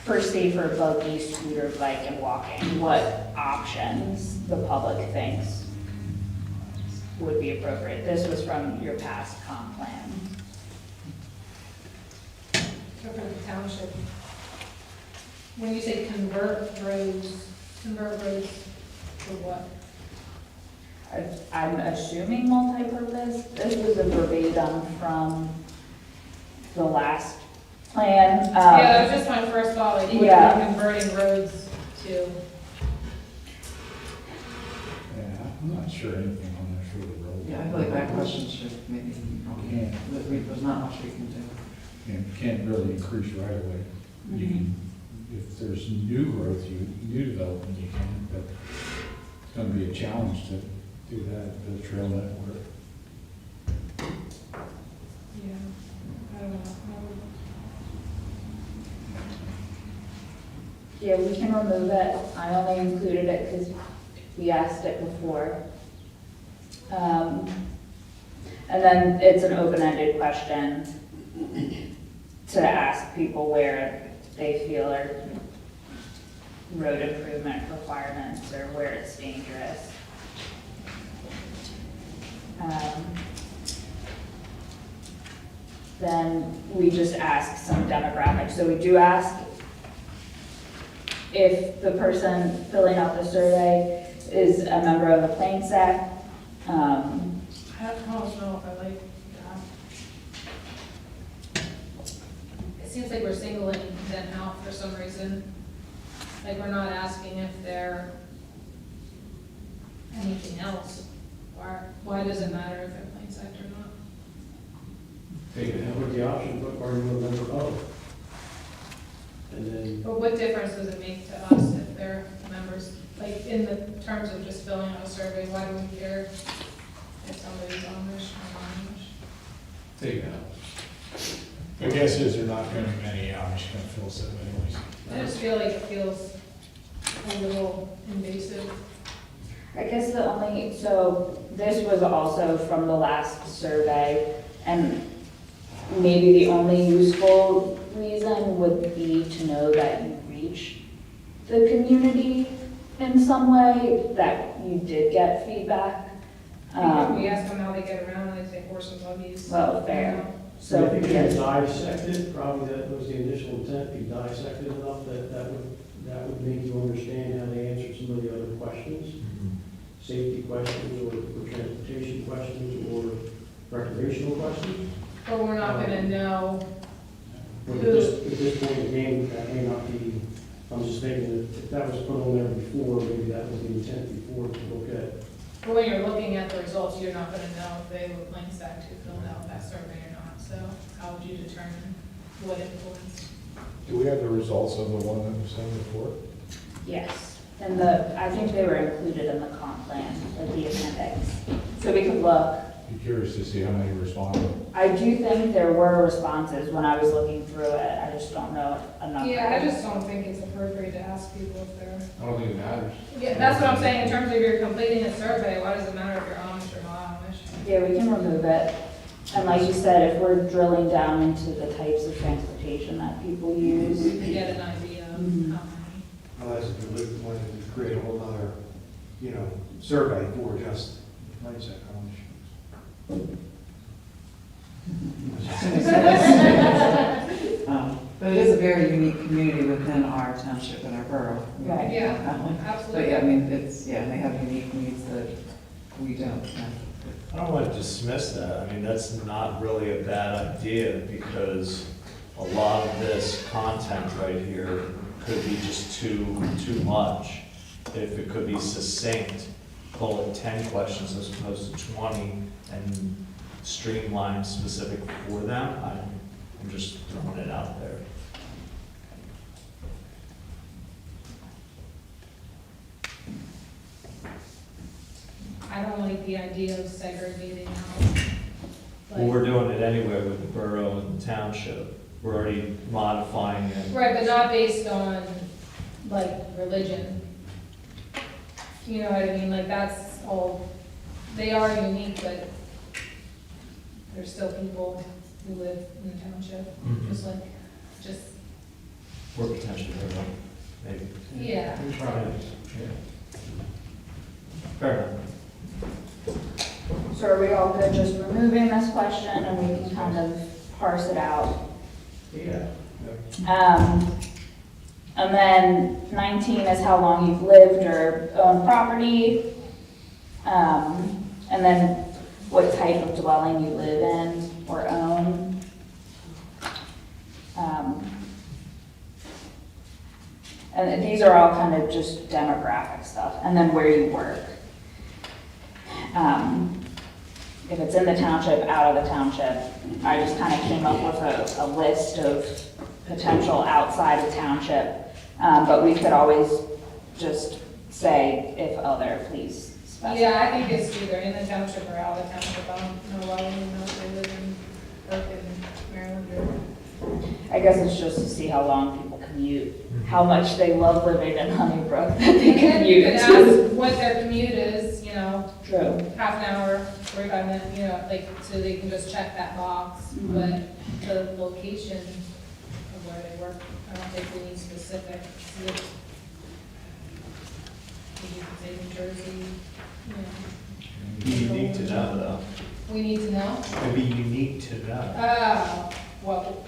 for safer buggy, scooter, bike, and walking, what options the public thinks would be appropriate. This was from your past comp plan. So for the township, when you say convert roads to what? I'm assuming multi-purpose. This was a verbatim from the last plan. Yeah, that was just my first thought, like, what are Yeah. we converting roads to? Yeah, I'm not sure anything on that for the road. Yeah, I feel like that question should maybe, there's not much we can do. You can't really increase right away. You can, if there's new growth, new development, you can, but it's gonna be a challenge to do that, the trail network. Yeah, I don't know. Yeah, we can remove it. I only included it because we asked it before. And then it's an open-ended question to ask people where they feel are road improvement requirements or where it's dangerous. Then we just ask some demographics. So we do ask if the person filling out the survey is a member of the Plain Sec. I don't know if I like that. It seems like we're singling them out for some reason. Like, we're not asking if they're anything else. Why does it matter if they're plain sect or not? They can have the option, but are you a member of? And then, But what difference does it make to us if they're members? Like, in the terms of just filling out a survey, why do we care if somebody's Amish or non-Amish? Take it out. My guess is they're not gonna many Amish gonna fill some anyways. I just feel like it feels a little invasive. I guess the only, so this was also from the last survey, and maybe the only useful reason would be to know that you reach the community in some way, that you did get feedback. We ask them how they get around, and they say horse and buggies. Well, fair. so So, I think if yes. you dissected, probably that was the initial intent, if you dissected enough, that would make you understand how they answered some of the other questions. Safety questions, or transportation questions, or recreational questions. But we're not gonna know. But at this point in the game, that may not be, I'm just thinking that if that was put on there before, maybe that was the intent before to look at. But when you're looking at the results, you're not gonna know if they were plain sect who filled out that survey or not. So how would you determine what influenced? Do we have the results of the one that was sent before? Yes, and I think they were included in the comp plan, like the appendix. So we could look. Be curious to see how many responded. I do think there were responses when I was looking through it, I just don't know enough. Yeah, I just don't think it's appropriate to ask people if they're. I don't think it matters. Yeah, that's what I'm saying, in terms of you're completing a survey, why does it matter if you're Amish or not Amish? Yeah, we can remove it. And like you said, if we're drilling down into the types of transportation that people use. You can get an idea of Mhm. how many. Well, that's if we wanted to create a whole other, survey for just the Plain Sec Amish. But it is a very unique community within our township and our borough. Right. Yeah, But absolutely. yeah, I mean, they have unique needs that we don't have. I don't want to dismiss that. I mean, that's not really a bad idea because a lot of this content right here could be just too much. If it could be succinct, call it 10 questions as opposed to 20 and streamlined specific for them. I'm just throwing it out there. I don't like the idea of segregating out. Well, we're doing it anyway with the borough and the township. We're already modifying it. Right, but not based on, like, religion. You know what I mean? Like, that's all, they are unique, but there's still people who live in the township, just like, We're potentially, maybe. yeah. We tried it. Fair enough. So are we all good just removing this question and we can kind of parse it out? Yeah. And then 19 is how long you've lived or owned property. And then what type of dwelling you live in or own. And these are all kind of just demographic stuff. And then where you work. If it's in the township, out of the township. I just kind of came up with a list of potential outside of township. But we could always just say if other, please specify. Yeah, I think it's either in the township or out of the township. I don't know why we know if they live in Berkeley, Maryland, or. I guess it's just to see how long people commute, how much they love living in Honeybrook that they And then you commute could to. ask what their commute is, you know, True. half an hour, 45 minutes, you know, like, so they can just check that box. Mhm. But the location of where they work, I don't think we need specific. You could say New Jersey, you know. Unique to know, though. We need to know? It'd be unique to know. Well,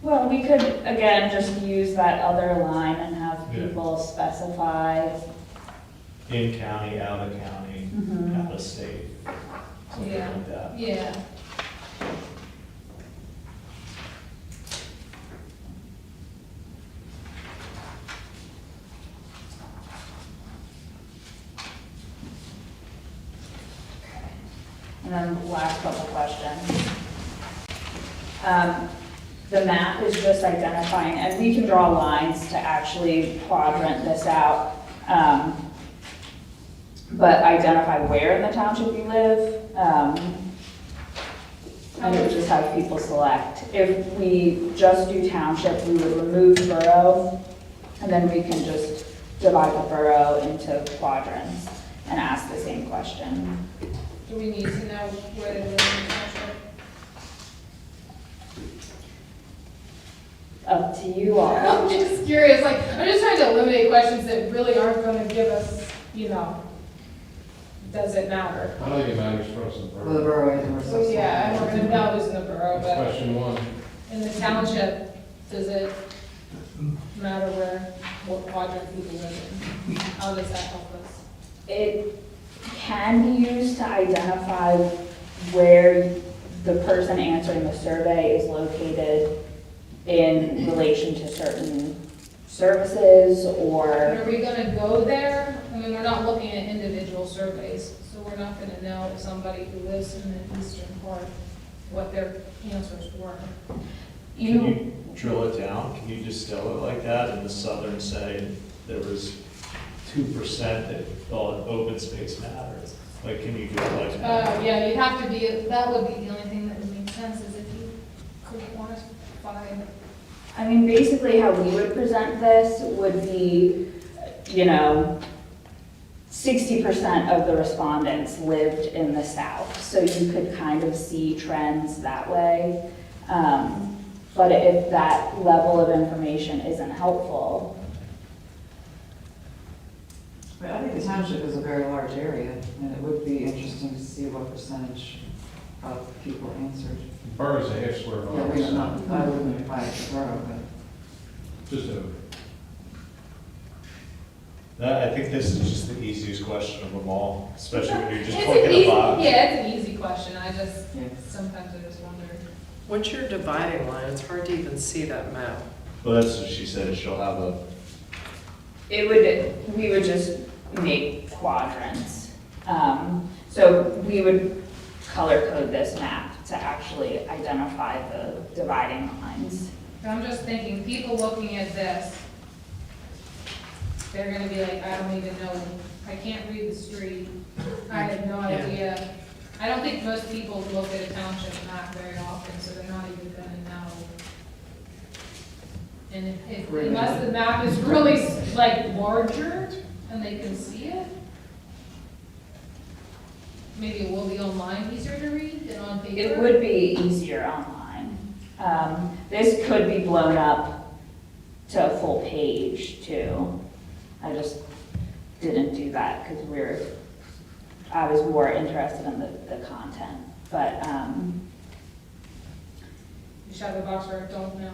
Well, we could, again, just use that other line and have Yeah. people specify. In county, out of county, Mhm. out of state, something Yeah. like that. Yeah. And then last couple questions. The map is just identifying, and we can draw lines to actually quadrant this out, but identify where in the township you live. And it would just have people select. If we just do township, we would remove borough, and then we can just divide the borough into quadrants and ask the same question. Do we need to know where they live in the township? Up to you all. I'm just curious, like, I'm just trying to eliminate questions that really aren't gonna give us, does it matter? I don't think it matters for us in Well, the borough. borough is more So, yeah, and we're gonna know who's in the borough, but Question one. in the township, does it matter what quadrant people live in? How does that help us? It can be used to identify where the person answering the survey is located in relation to certain services And or, are we gonna go there? I mean, we're not looking at individual surveys, so we're not gonna know if somebody who lives in the eastern part, what their answers were. Can you, you drill it down? Can you distill it like that? In the southern say, there was 2% that thought open space mattered. Like, can you do it like that? Yeah, you'd have to be, that would be the only thing that would make sense, is if you could quantify. I mean, basically how we would present this would be, 60% of the respondents lived in the South, so you could kind of see trends that way. But if that level of information isn't helpful, I think the township is a very large area, and it would be interesting to see what percentage of people answered. Borough's a half square Yeah, we don't mile, know, I wouldn't apply it to borough, but. just over. I think this is just the easiest question of them all, especially when you're just It's clicking an a easy, box. yeah, it's an easy question, Yeah. sometimes I just wonder. What's your dividing line? It's hard to even see that map. Well, that's what she said, she'll have a, we would just make quadrants. So we would color code this map to actually identify the dividing lines. I'm just thinking, people looking at this, they're gonna be like, I don't even know, I can't read the street, I have no Yeah. idea. I don't think most people look at a township map very often, so they're not even gonna know. And unless the map is really like larger and they can see it, maybe it will be online easier to read than on paper. It would be easier online. This could be blown up to a full page too. I just didn't do that because I was more interested in the content. But, You should have a box where I don't know.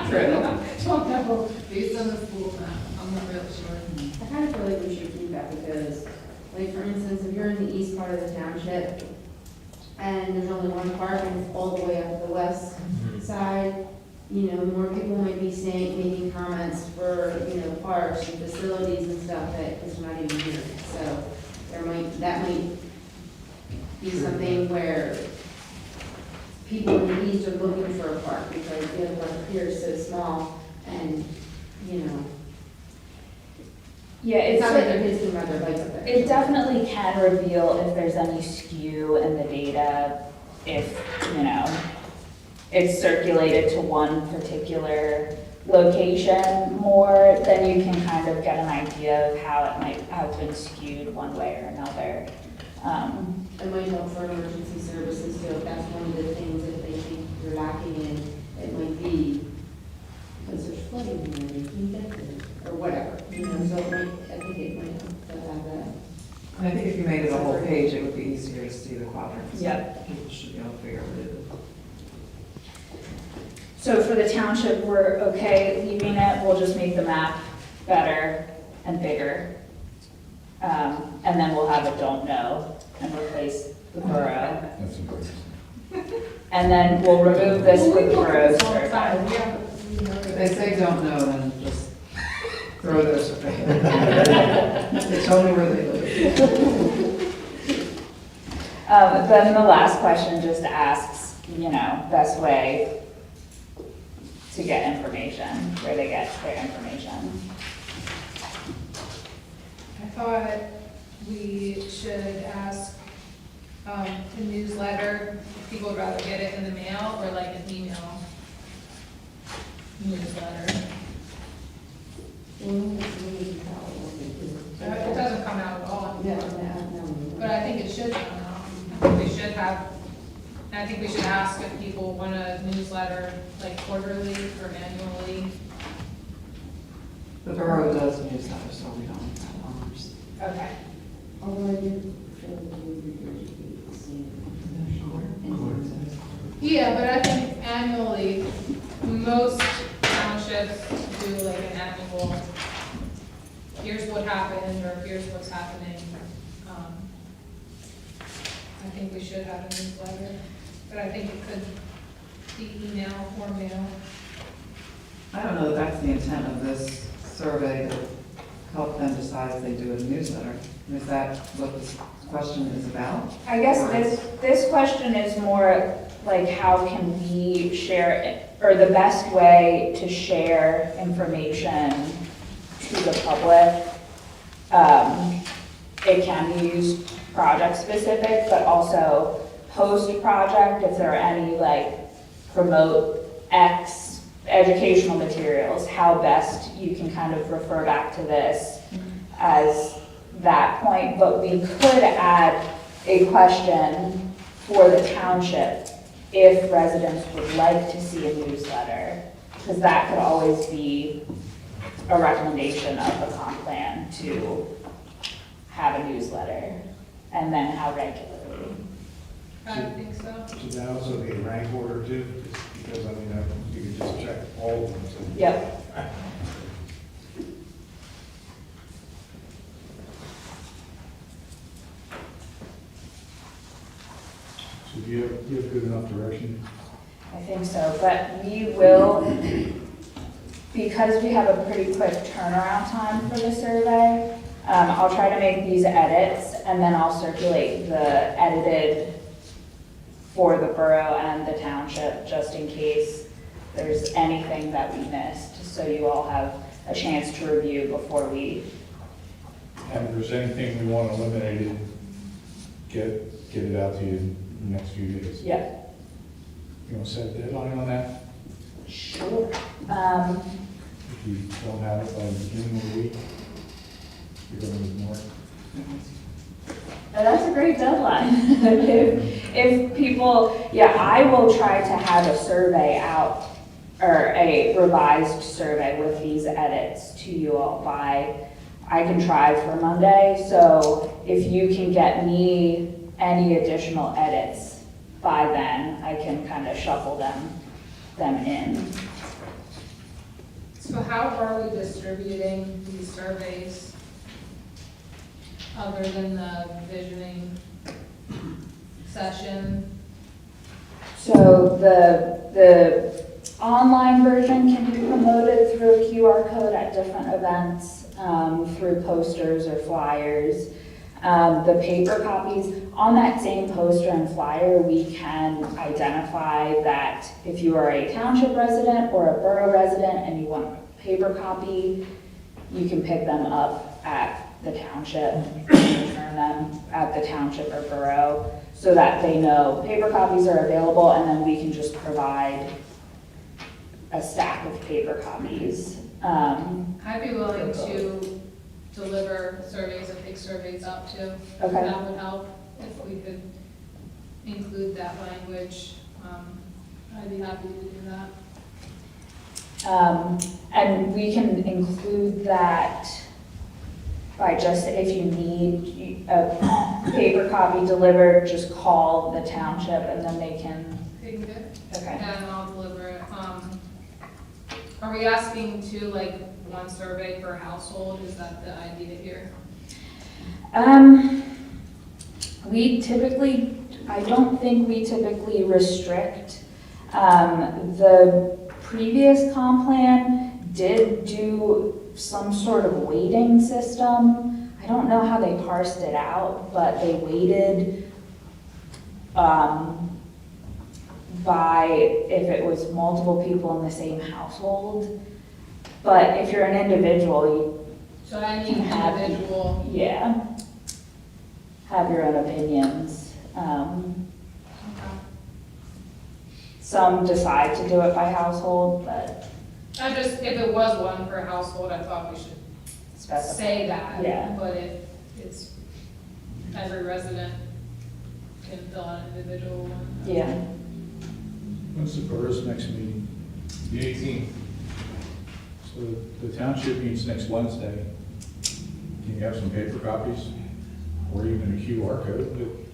true. Don't know, based on the school map, I'm not really sure. I kind of feel like we should keep that because, like, for instance, if you're in the east part of the township and there's only one park and it's all the way up the west side, more people might be making comments for, parks and facilities and stuff that is not even here. So that might be something where people in the east are looking for a park because the other one here is so small and, Yeah, it's it's not like, like they're visiting by their bikes up there. it definitely can reveal if there's any skew in the data, if, it's circulated to one particular location more, then you can kind of get an idea of how it might have been skewed one way or another. It might help for emergency services too, if that's one of the things that they think you're lacking in, it might be because there's flooding in there, you can get it, or whatever, so it might, I think it might help to have that. I think if you made it a whole page, it would be easier to see the quadrants. Yep. People should be able to figure out what it is. So for the township, we're okay leaving it, we'll just make the map better and bigger. And then we'll have a don't know and replace the borough. That's important. And then we'll remove this with borough survey. If they say don't know, then just throw their survey. They tell me where they live. Then the last question just asks, best way to get information, where they get their information. I thought we should ask, the newsletter, if people would rather get it in the mail or like an email newsletter. It doesn't come out at all anymore, but I think it should come out. I think we should have, and I think we should ask if people want a newsletter like quarterly or annually. The borough does newsletter, so we don't have ours. Okay. Yeah, but I think annually, most townships do like an annual, here's what happened, or here's what's happening. I think we should have a newsletter, but I think it could be email or mail. I don't know that that's the intent of this survey, to help them decide if they do a newsletter. Is that what this question is about? I guess this question is more like how can we share, or the best way to share information to the public. It can be used project specific, but also post-project, if there are any like promote X educational materials, how best you can kind of refer back to this as that point. But we could add a question for the township if residents would like to see a newsletter, because that could always be a recommendation of the comp plan to have a newsletter, and then how regularly. I think so. Should that also be a rank order too? Just because, you could just check all of them. so- Yep. So do you have good enough direction? I think so, but we will, because we have a pretty quick turnaround time for the survey, I'll try to make these edits, and then I'll circulate the edited for the borough and the township, just in case there's anything that we missed, so you all have a chance to review before we, And if there's anything we want eliminated, get it out to you in the next few days. yeah. You want to set a deadline on that? Sure. If you don't have it by the beginning of the week, you're going to need more. That's a great deadline. If people, I will try to have a survey out, or a revised survey with these edits to you all by, I can try for Monday. So if you can get me any additional edits by then, I can kind of shuffle them in. So how are we distributing these surveys? Other than the visioning session? So the online version can be promoted through a QR code at different events, through posters or flyers. The paper copies, on that same poster and flyer, we can identify that if you are a township resident or a borough resident and you want a paper copy, you can pick them up at the township, and return them at the township or borough, so that they know paper copies are available, and then we can just provide a stack of paper copies. I'd be willing to deliver surveys and pick surveys up too. Okay. That would help if we could include that language. I'd be happy to do that. And we can include that by just, if you need a paper copy delivered, just call the township and then they can, They can get it. okay. And I'll deliver it. Are we asking to like one survey per household? Is that the idea here? We typically, I don't think we typically restrict. The previous comp plan did do some sort of weighting system. I don't know how they parsed it out, but they weighted by if it was multiple people in the same household. But if you're an individual, So I need Have- individual. you, yeah, have your own opinions. Some decide to do it by household, but I just, if it was one per household, I thought we should specify. say that. Yeah. But if it's every resident can fill out an individual one. Yeah. When's the borough's next meeting? The 18th. So the township meets next Wednesday. Can you have some paper copies or even a QR code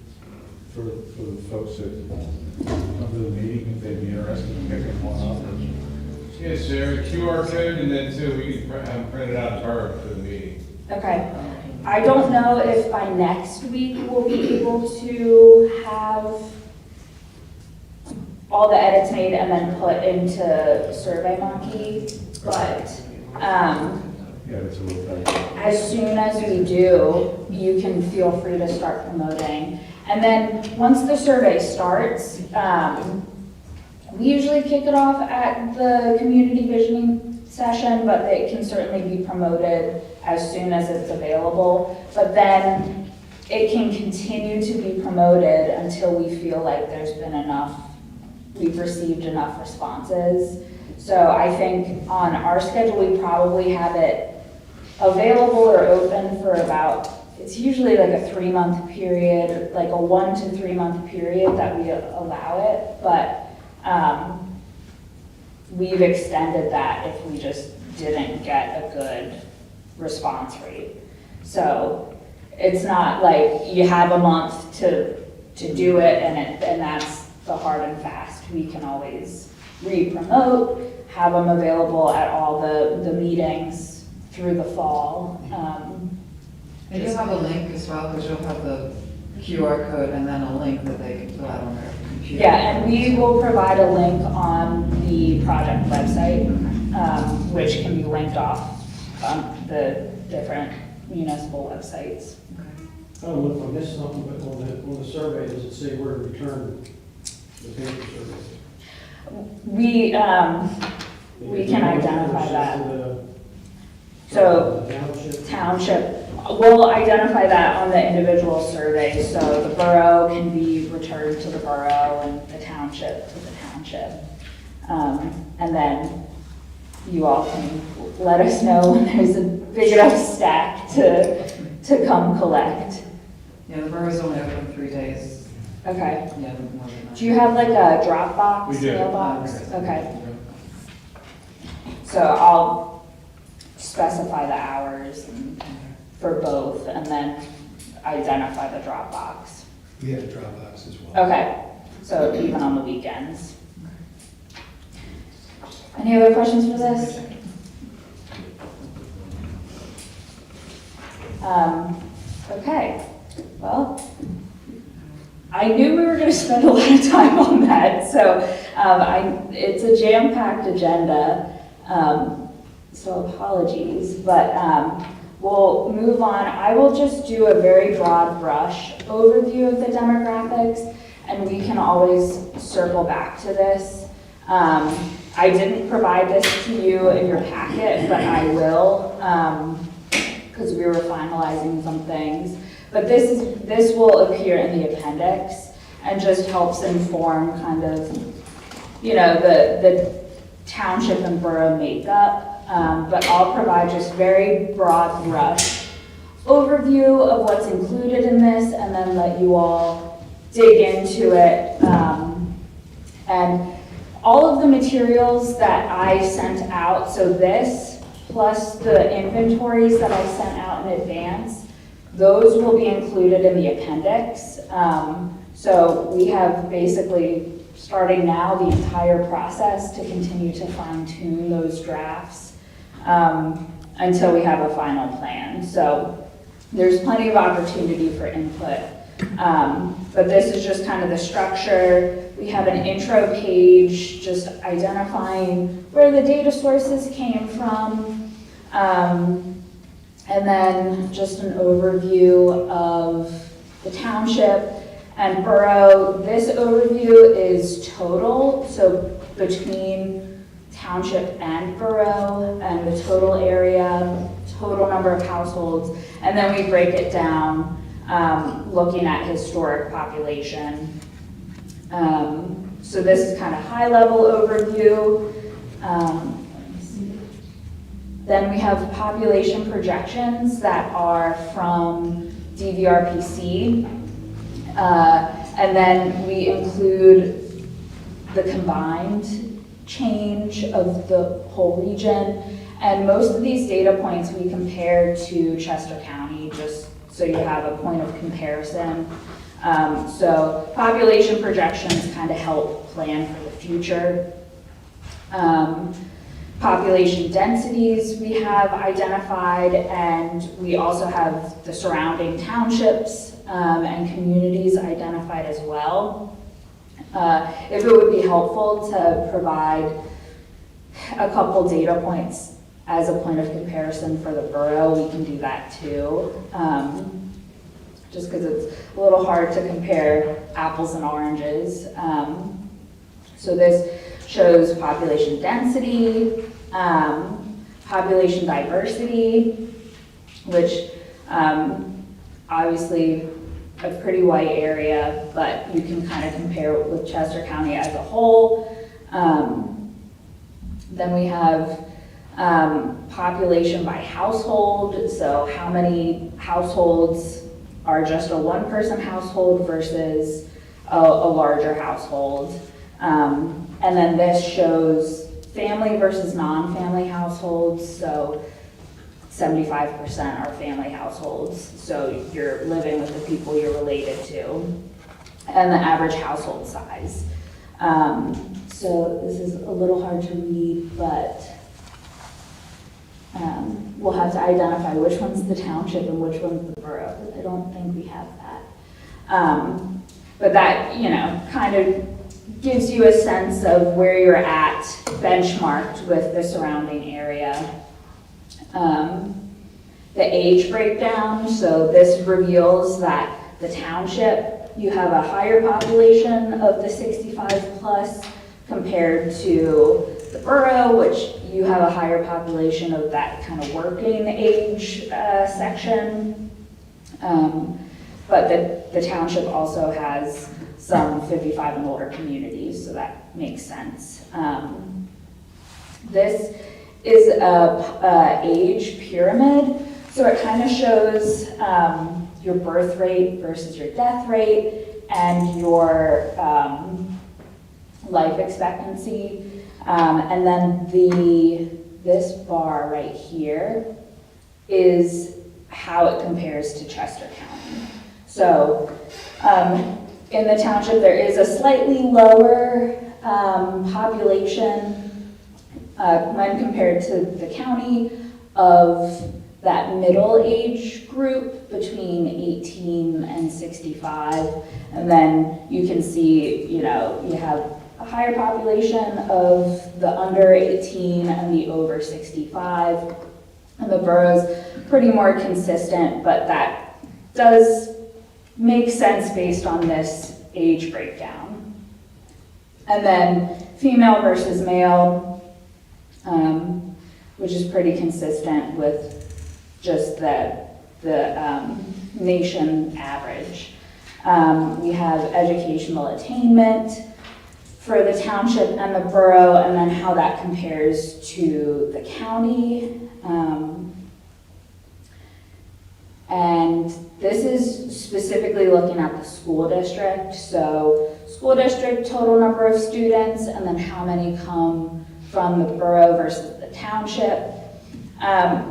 for the folks that come to the meeting if they'd be interested in picking one up? Yes, sir, QR code, and then too, we can have them printed out in borough for the meeting. Okay. I don't know if by next week we'll be able to have all the edits made and then put into SurveyMonkey, but, Yeah, it's a little tight. as soon as we do, you can feel free to start promoting. And then, once the survey starts, we usually kick it off at the community visioning session, but it can certainly be promoted as soon as it's available. But then, it can continue to be promoted until we feel like there's been enough, we've received enough responses. So I think on our schedule, we probably have it available or open for about, it's usually like a 3-month period, like a 1 to 3 month period that we allow it, but we've extended that if we just didn't get a good response rate. So it's not like you have a month to do it and that's the hard and fast. We can always re-promote, have them available at all the meetings through the fall. And you'll have a link as well, because you'll have the QR code and then a link that they can fill out on their computer. Yeah, and we will provide a link on the project website, which can be linked off on the different municipal websites. I don't know if I missed something, but on the survey, does it say where to return the paper survey? We can identify that. To the- So the Township. township, we'll identify that on the individual survey, so the borough can be returned to the borough and the township to the township. And then you all can let us know when there's a big enough stack to come collect. Yeah, the borough's only open 3 days. Okay. Yeah, more than that. Do you have like a Dropbox We do. mailbox? Okay. So I'll specify the hours for both and then identify the Dropbox. We have a Dropbox as well. Okay, so even on the weekends. Any other questions for this? Okay, well, I knew we were gonna spend a lot of time on that, so, it's a jam-packed agenda, so apologies, but, we'll move on. I will just do a very broad brush overview of the demographics, and we can always circle back to this. I didn't provide this to you in your packet, but I will, because we were finalizing some things. But this will appear in the appendix and just helps inform kind of, you know, the township and borough makeup. But I'll provide just very broad brush overview of what's included in this and then let you all dig into it. And all of the materials that I sent out, so this plus the inventories that I sent out in advance, those will be included in the appendix. So we have basically starting now the entire process to continue to fine tune those drafts until we have a final plan. So there's plenty of opportunity for input. But this is just kind of the structure. We have an intro page just identifying where the data sources came from. And then just an overview of the township and borough. This overview is total, so between township and borough, and the total area, total number of households, and then we break it down looking at historic population. So this is kind of high-level overview. Then we have population projections that are from DVRPC. And then we include the combined change of the whole region. And most of these data points we compare to Chester County, just so you have a point of comparison. So population projections kind of help plan for the future. Population densities we have identified, and we also have the surrounding townships and communities identified as well. If it would be helpful to provide a couple data points as a point of comparison for the borough, we can do that too. Just because it's a little hard to compare apples and oranges. So this shows population density, population diversity, which obviously a pretty white area, but you can kind of compare it with Chester County as a whole. Then we have population by household, so how many households are just a one-person household versus a larger household. And then this shows family versus non-family households, so 75% are family households, so you're living with the people you're related to, and the average household size. So this is a little hard to read, but we'll have to identify which one's the township and which one's the borough. I don't think we have that. But that, you know, kind of gives you a sense of where you're at benchmarked with the surrounding area. The age breakdown, so this reveals that the township, you have a higher population of the 65 plus compared to the borough, which you have a higher population of that kind of working age section. But the township also has some 55 and older communities, so that makes sense. This is a age pyramid, so it kind of shows your birth rate versus your death rate and your life expectancy. And then this bar right here is how it compares to Chester County. So in the township, there is a slightly lower population when compared to the county of that middle age group between 18 and 65. And then you can see, you know, you have a higher population of the under 18 and the over 65. And the borough's pretty more consistent, but that does make sense based on this age breakdown. And then female versus male, which is pretty consistent with just the nation average. We have educational attainment for the township and the borough, and then how that compares to the county. And this is specifically looking at the school district. So school district, total number of students, and then how many come from the borough versus the township.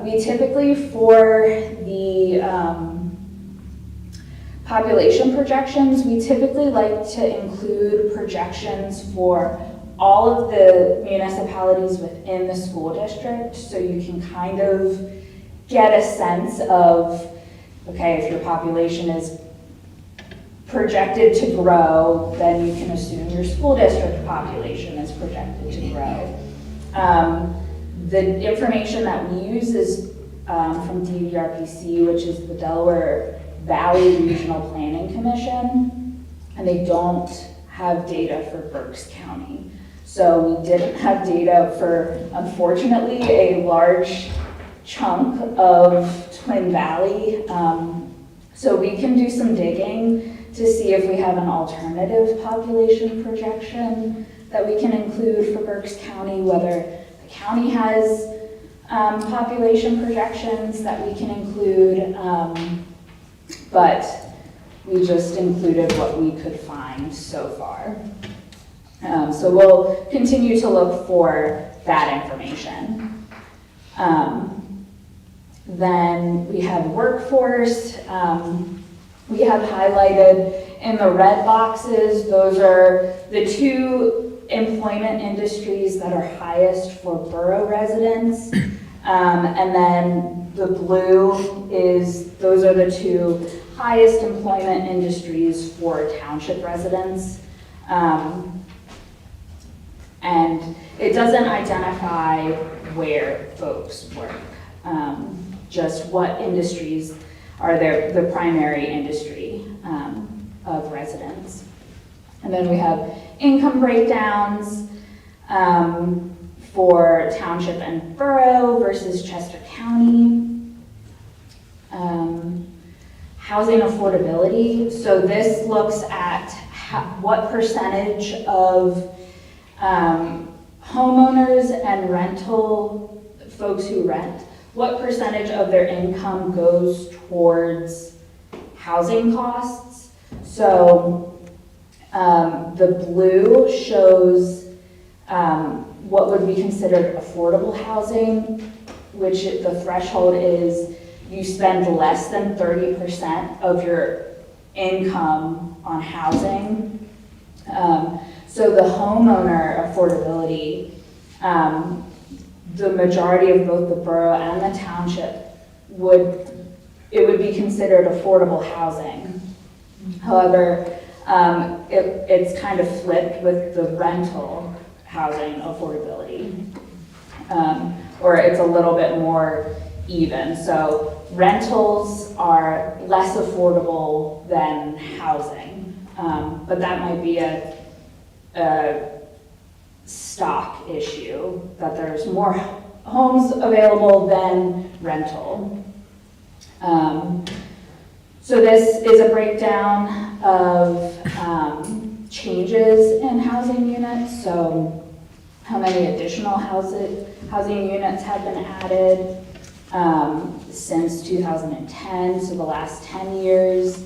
We typically, for the population projections, we typically like to include projections for all of the municipalities within the school district, so you can kind of get a sense of, okay, if your population is projected to grow, then you can assume your school district population is projected to grow. The information that we use is from DVRPC, which is the Delaware Valley Regional Planning Commission, and they don't have data for Berks County. So we didn't have data for, unfortunately, a large chunk of Twin Valley. So we can do some digging to see if we have an alternative population projection that we can include for Berks County, whether the county has population projections that we can include, but we just included what we could find so far. So we'll continue to look for that information. Then we have workforce. We have highlighted in the red boxes, those are the 2 employment industries that are highest for borough residents. And then the blue is, those are the 2 highest employment industries for township residents. And it doesn't identify where folks work, just what industries are the primary industry of residents. And then we have income breakdowns for township and borough versus Chester County. Housing affordability. So this looks at what percentage of homeowners and rental folks who rent, what percentage of their income goes towards housing costs. So the blue shows what would be considered affordable housing, which the threshold is you spend less than 30% of your income on housing. So the homeowner affordability, the majority of both the borough and the township would be considered affordable housing. However, it's kind of flipped with the rental housing affordability, or it's a little bit more even. So rentals are less affordable than housing, but that might be a stock issue, that there's more homes available than rental. So this is a breakdown of changes in housing units. So how many additional housing units have been added since 2010, so the last 10 years,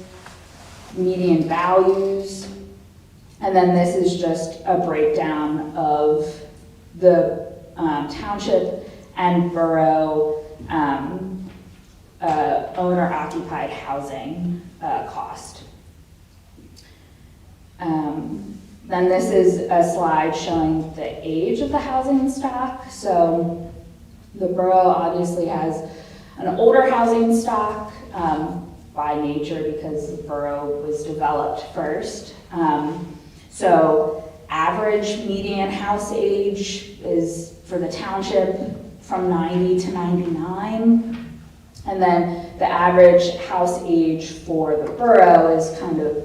median values. And then this is just a breakdown of the township and borough owner-occupied housing cost. Then this is a slide showing the age of the housing stock. So the borough obviously has an older housing stock by nature because the borough was developed first. So average median house age is for the township from 90 to 99. And then the average house age for the borough is kind of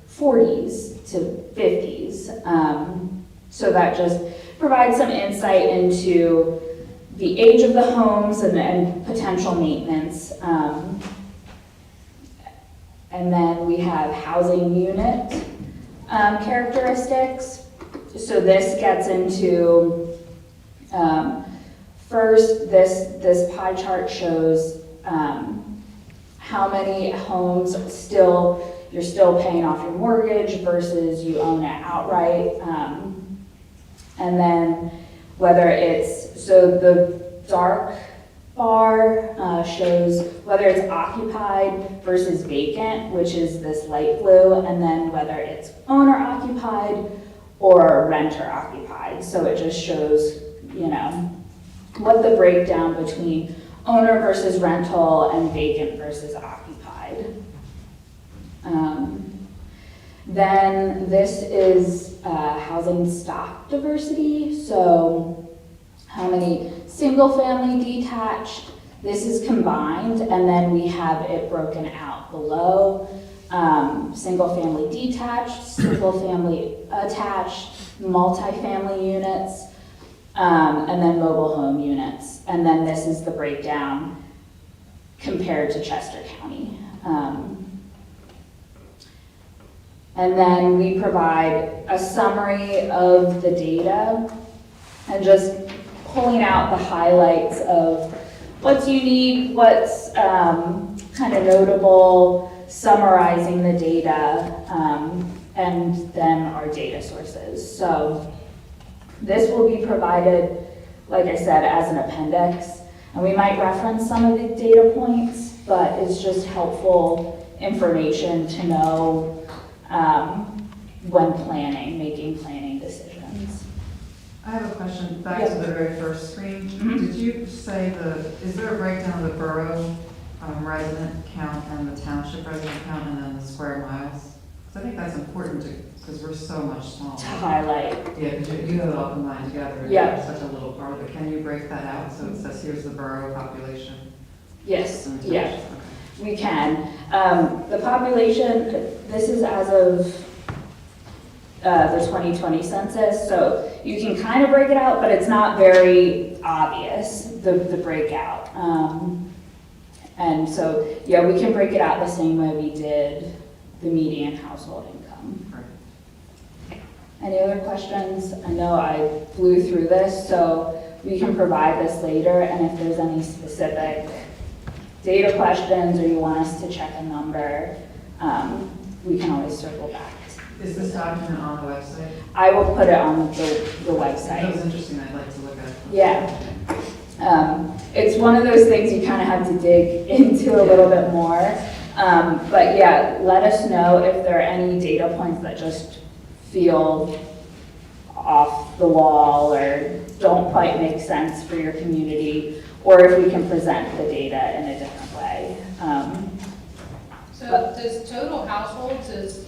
40s to 50s. So that just provides some insight into the age of the homes and potential maintenance. And then we have housing unit characteristics. So this gets into, first, this pie chart shows how many homes you're still paying off your mortgage versus you own it outright. And then whether it's, so the dark bar shows whether it's occupied versus vacant, which is this light blue, and then whether it's owner occupied or renter occupied. So it just shows, you know, what the breakdown between owner versus rental and vacant versus occupied. Then this is housing stock diversity. So how many single-family detached, this is combined, and then we have it broken out below. Single-family detached, single-family attached, multifamily units, and then mobile home units. And then this is the breakdown compared to Chester County. And then we provide a summary of the data and just pulling out the highlights of what's unique, what's kind of notable, summarizing the data, and then our data sources. So this will be provided, like I said, as an appendix, and we might reference some of the data points, but it's just helpful information to know when planning, making planning decisions. I have a question, back to the very first screen. Mhm. Did you say is there a breakdown of the borough resident count and the township resident count and then the square miles? Because I think that's important because we're so much smaller. To highlight, Yeah, because you have it all combined together. and Yeah. it's such a little part of it. Can you break that out? So it says here's the borough population. yes, and the yeah. township. Okay. We can. The population, this is as of the 2020 census, so you can kind of break it out, but it's not very obvious, the breakout. And so, yeah, we can break it out the same way we did the median household income. Right. Any other questions? I know I blew through this, so we can provide this later, and if there's any specific data questions or you want us to check a number, we can always circle back. Is this document on the website? I will put it on the That was website. interesting. I'd like to look at it. Yeah. It's one of those things you kind of have to dig into a little bit more. But yeah, let us know if there are any data points that just feel off the wall or don't quite make sense for your community, or if we can present the data in a different way. So does total households is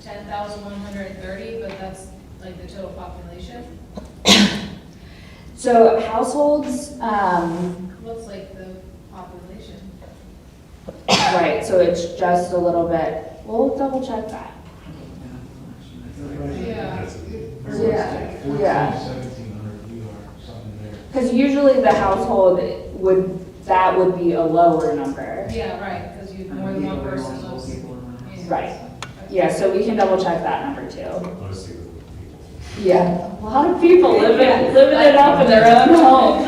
10,130, but that's like the total population? So households, What's like the population? right, so it's just a little bit, we'll double check that. Yeah. Yeah. 1,700, we are something there. Because usually the household that would be a lower number. Yeah, right, because you, more than one person lives. Right. Yeah, so we can double check that number too. Mostly with people. Yeah, a lot of people living it up in their own home.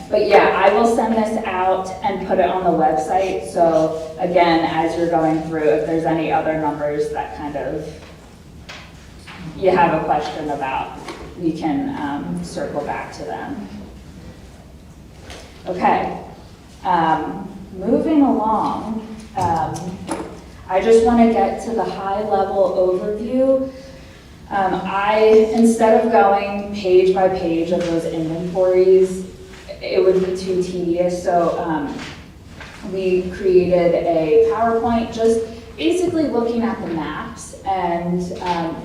But yeah, I will send this out and put it on the website. So again, as you're going through, if there's any other numbers that kind of you have a question about, we can circle back to them. Okay. Moving along, I just want to get to the high-level overview. Instead of going page by page of those inventories, it would be too tedious, so we created a PowerPoint just basically looking at the maps, and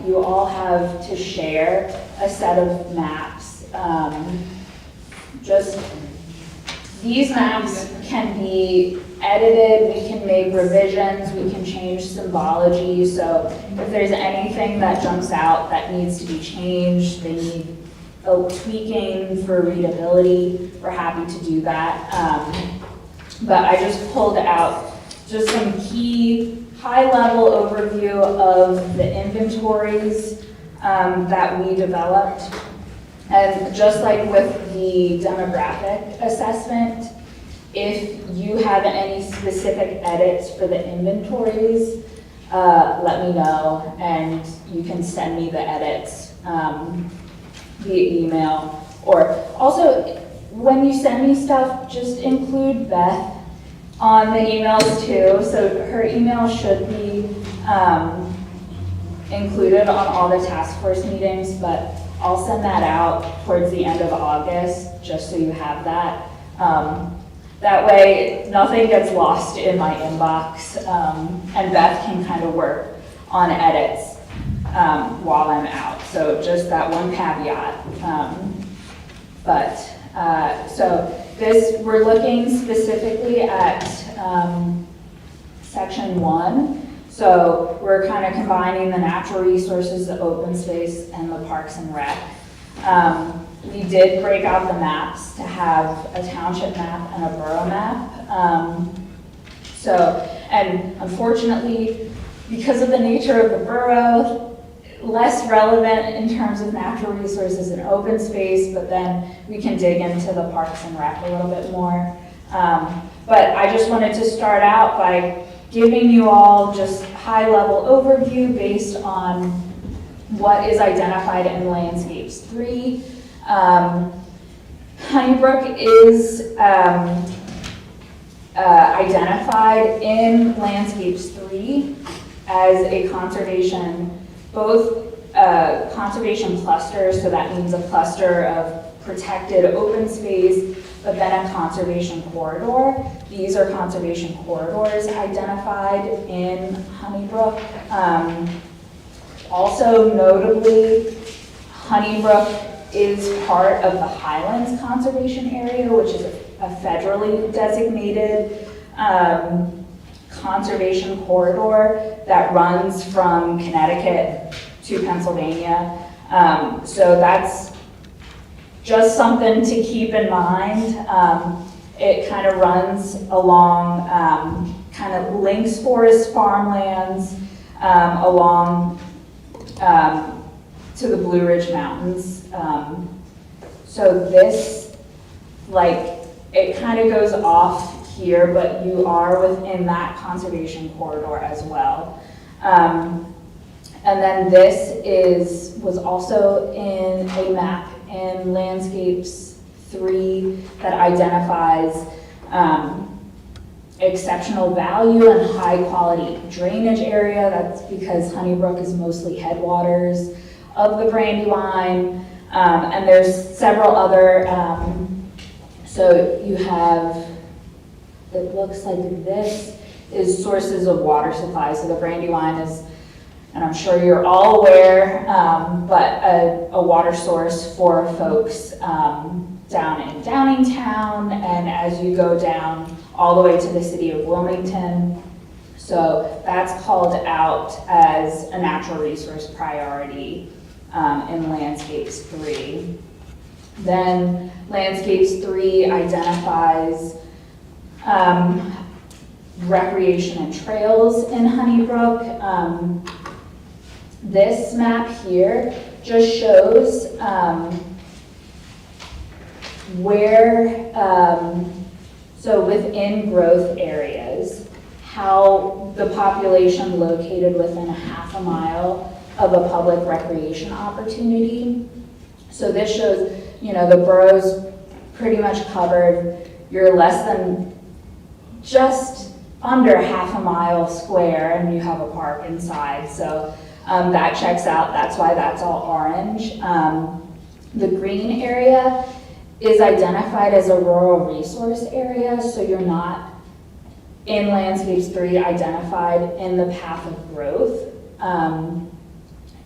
you all have to share a set of maps. These maps can be edited, we can make revisions, we can change symbology, so if there's anything that jumps out that needs to be changed, they need tweaking for readability, we're happy to do that. But I just pulled out just some key high-level overview of the inventories that we developed. And just like with the demographic assessment, if you have any specific edits for the inventories, let me know and you can send me the edits. via email. Or also, when you send me stuff, just include Beth on the emails too. So her email should be included on all the task force meetings, but I'll send that out towards the end of August, just so you have that. That way, nothing gets lost in my inbox, and Beth can kind of work on edits while I'm out. So just that one caveat. So this, we're looking specifically at section 1. So we're kind of combining the natural resources, the open space, and the parks and rec. We did break out the maps to have a township map and a borough map. And unfortunately, because of the nature of the borough, less relevant in terms of natural resources and open space, but then we can dig into the parks and rec a little bit more. But I just wanted to start out by giving you all just high-level overview based on what is identified in Landscapes 3. Honeybrook is identified in Landscapes 3 as a conservation, both conservation cluster, so that means a cluster of protected open space, but then a conservation corridor. These are conservation corridors identified in Honeybrook. Also notably, Honeybrook is part of the Highlands Conservation Area, which is a federally designated conservation corridor that runs from Connecticut to Pennsylvania. So that's just something to keep in mind. It kind of runs along, kind of links forest farmlands along to the Blue Ridge Mountains. So this, like, it kind of goes off here, but you are within that conservation corridor as well. And then this was also in a map in Landscapes 3 that identifies exceptional value and high quality drainage area. That's because Honeybrook is mostly headwaters of the Brandywine. And there's several other, so you have, it looks like this is sources of water supply. So the Brandywine is, and I'm sure you're all aware, but a water source for folks down in Downingtown, and as you go down all the way to the city of Wilmington. So that's called out as a natural resource priority in Landscapes 3. Then Landscapes 3 identifies recreation and trails in Honeybrook. This map here just shows where, so within growth areas, how the population located within a half a mile of a public recreation opportunity. So this shows, you know, the borough's pretty much covered. You're less than just under half a mile square and you have a park inside. So that checks out. That's why that's all orange. The green area is identified as a rural resource area, so you're not in Landscapes 3 identified in the path of growth. And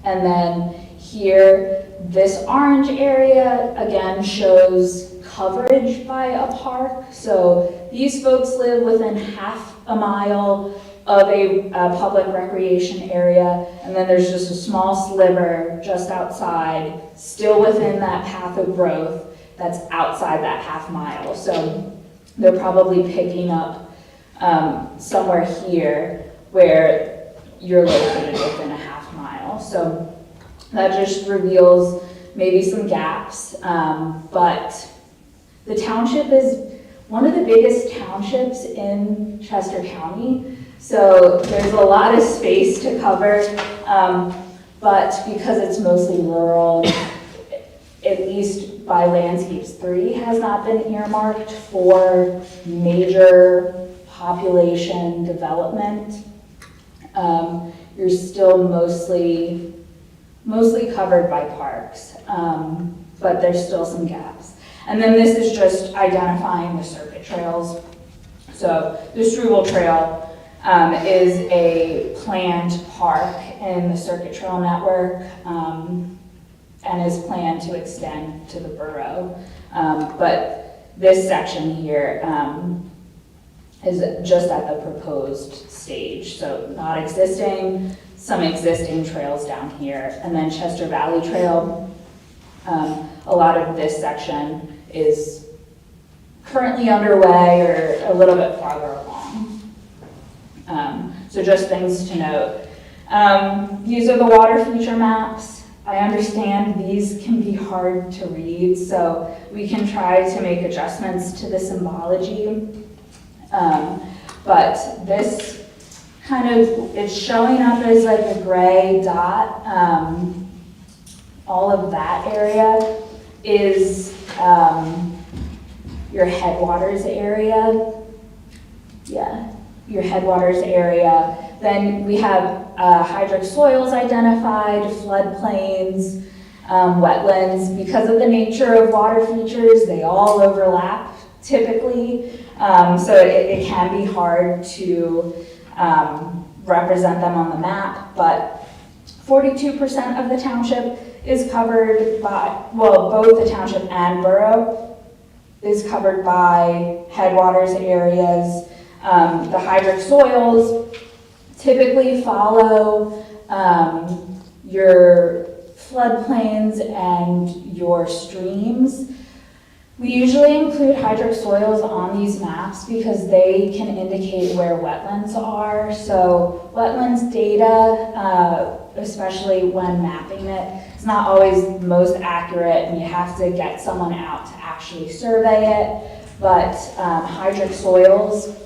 then here, this orange area again shows coverage by a park. So these folks live within half a mile of a public recreation area, and then there's just a small sliver just outside, still within that path of growth, that's outside that half mile. So they're probably picking up somewhere here where you're located within a half mile. So that just reveals maybe some gaps, but the township is one of the biggest townships in Chester County. So there's a lot of space to cover, but because it's mostly rural, at least by Landscapes 3, has not been earmarked for major population development. You're still mostly covered by parks, but there's still some gaps. And then this is just identifying the circuit trails. So the Struble Trail is a planned park in the Circuit Trail network, and is planned to extend to the borough. But this section here is just at the proposed stage, so not existing, some existing trails down here. And then Chester Valley Trail, a lot of this section is currently underway or a little bit farther along. So just things to note. These are the water feature maps. I understand these can be hard to read, so we can try to make adjustments to the symbology. But this kind of, it's showing up as like a gray dot. All of that area is your headwaters area. Yeah, your headwaters area. Then we have hydric soils identified, floodplains, wetlands. Because of the nature of water features, they all overlap typically. So it can be hard to represent them on the map, but 42% of the township is covered by, well, both the township and borough is covered by headwaters areas. The hydric soils typically follow your floodplains and your streams. We usually include hydric soils on these maps because they can indicate where wetlands are. So wetlands data, especially when mapping it, it's not always the most accurate, and you have to get someone out to actually survey it. But hydric soils,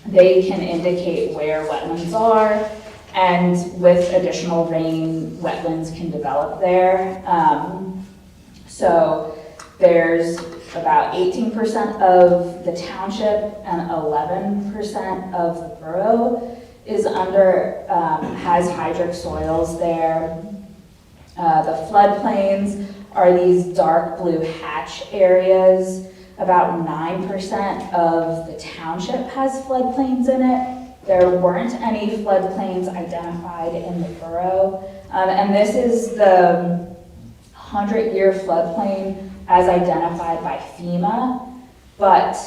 they can indicate where wetlands are, and with additional rain, wetlands can develop there. So there's about 18% of the township and 11% of the borough is under, has hydric soils there. The floodplains are these dark blue hatch areas. About 9% of the township has floodplains in it. There weren't any floodplains identified in the borough. And this is the 100-year floodplain as identified by FEMA, but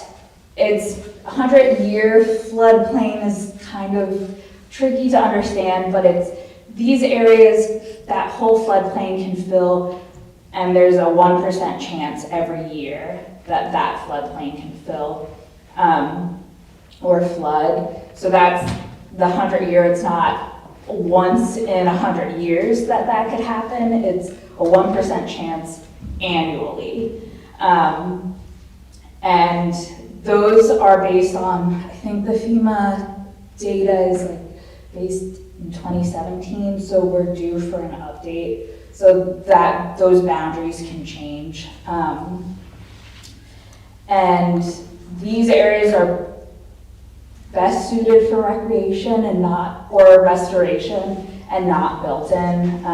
it's 100-year floodplain is kind of tricky to understand, but it's these areas, that whole floodplain can fill, and there's a 1% chance every year that that floodplain can fill or flood. So that's the 100-year, it's not once in 100 years that that could happen, it's a 1% chance annually. And those are based on, I think the FEMA data is like based in 2017, so we're due for an update so that those boundaries can change. And these areas are best suited for recreation and not, or restoration and not built in.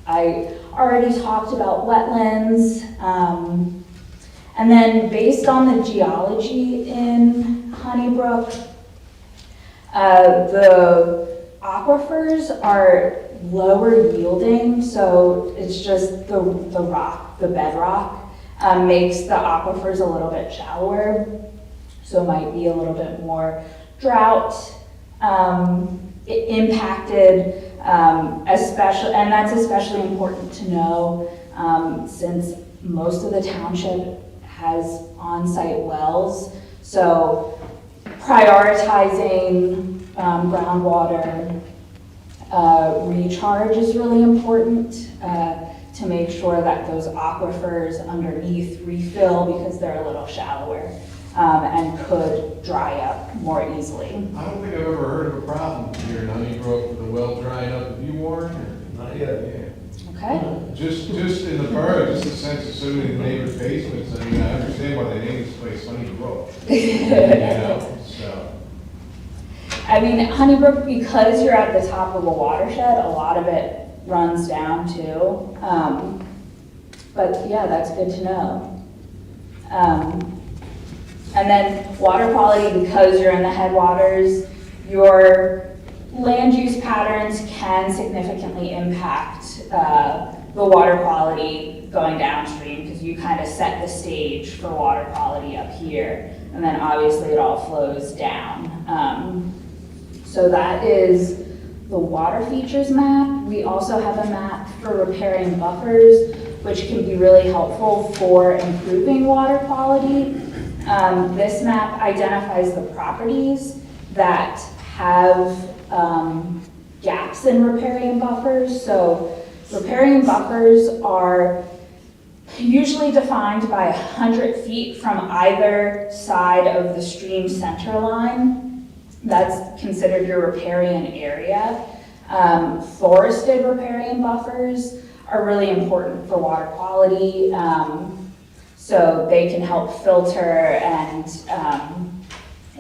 I already talked about wetlands. And then based on the geology in Honeybrook, the aquifers are lower yielding, so it's just the rock, the bedrock, makes the aquifers a little bit shallower, so it might be a little bit more drought impacted, especially, and that's especially important to know since most of the township has on-site wells, so prioritizing groundwater recharge is really important to make sure that those aquifers underneath refill because they're a little shallower and could dry up more easily. I don't think I've ever heard of a problem here in Honeybrook with the well drying up. Have you, Warren? Or? Not yet. Yeah. Okay? Just in the borough, just the sense of so many neighbors' basements, I mean, I understand why they named this place Honeybrook. You know, so. I mean, Honeybrook, because you're at the top of a watershed, a lot of it runs down too. But yeah, that's good to know. And then water quality, because you're in the headwaters, your land use patterns can significantly impact the water quality going downstream, because you kind of set the stage for water quality up here, and then obviously it all flows down. So that is the water features map. We also have a map for repairing buffers, which can be really helpful for improving water quality. This map identifies the properties that have gaps in riparian buffers. So riparian buffers are usually defined by 100 feet from either side of the stream center line. That's considered your riparian area. Forested riparian buffers are really important for water quality. So they can help filter and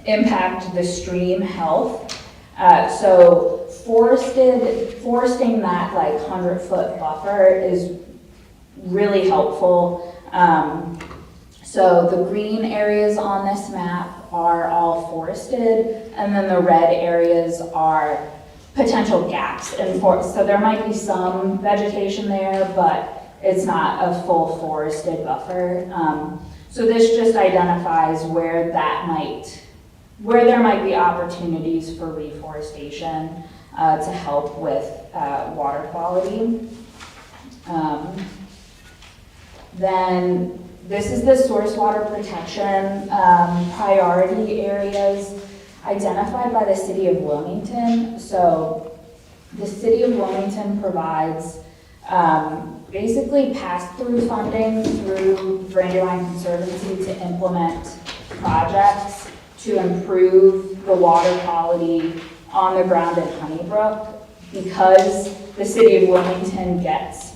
impact the stream health. So foresting that like 100-foot buffer is really helpful. So the green areas on this map are all forested, and then the red areas are potential gaps in forest. So there might be some vegetation there, but it's not a full forested buffer. So this just identifies where there might be opportunities for reforestation to help with water quality. Then this is the source water protection priority areas identified by the City of Wilmington. So the City of Wilmington provides basically pass-through funding through Brandywine Conservancy to implement projects to improve the water quality on the ground in Honeybrook. Because the City of Wilmington gets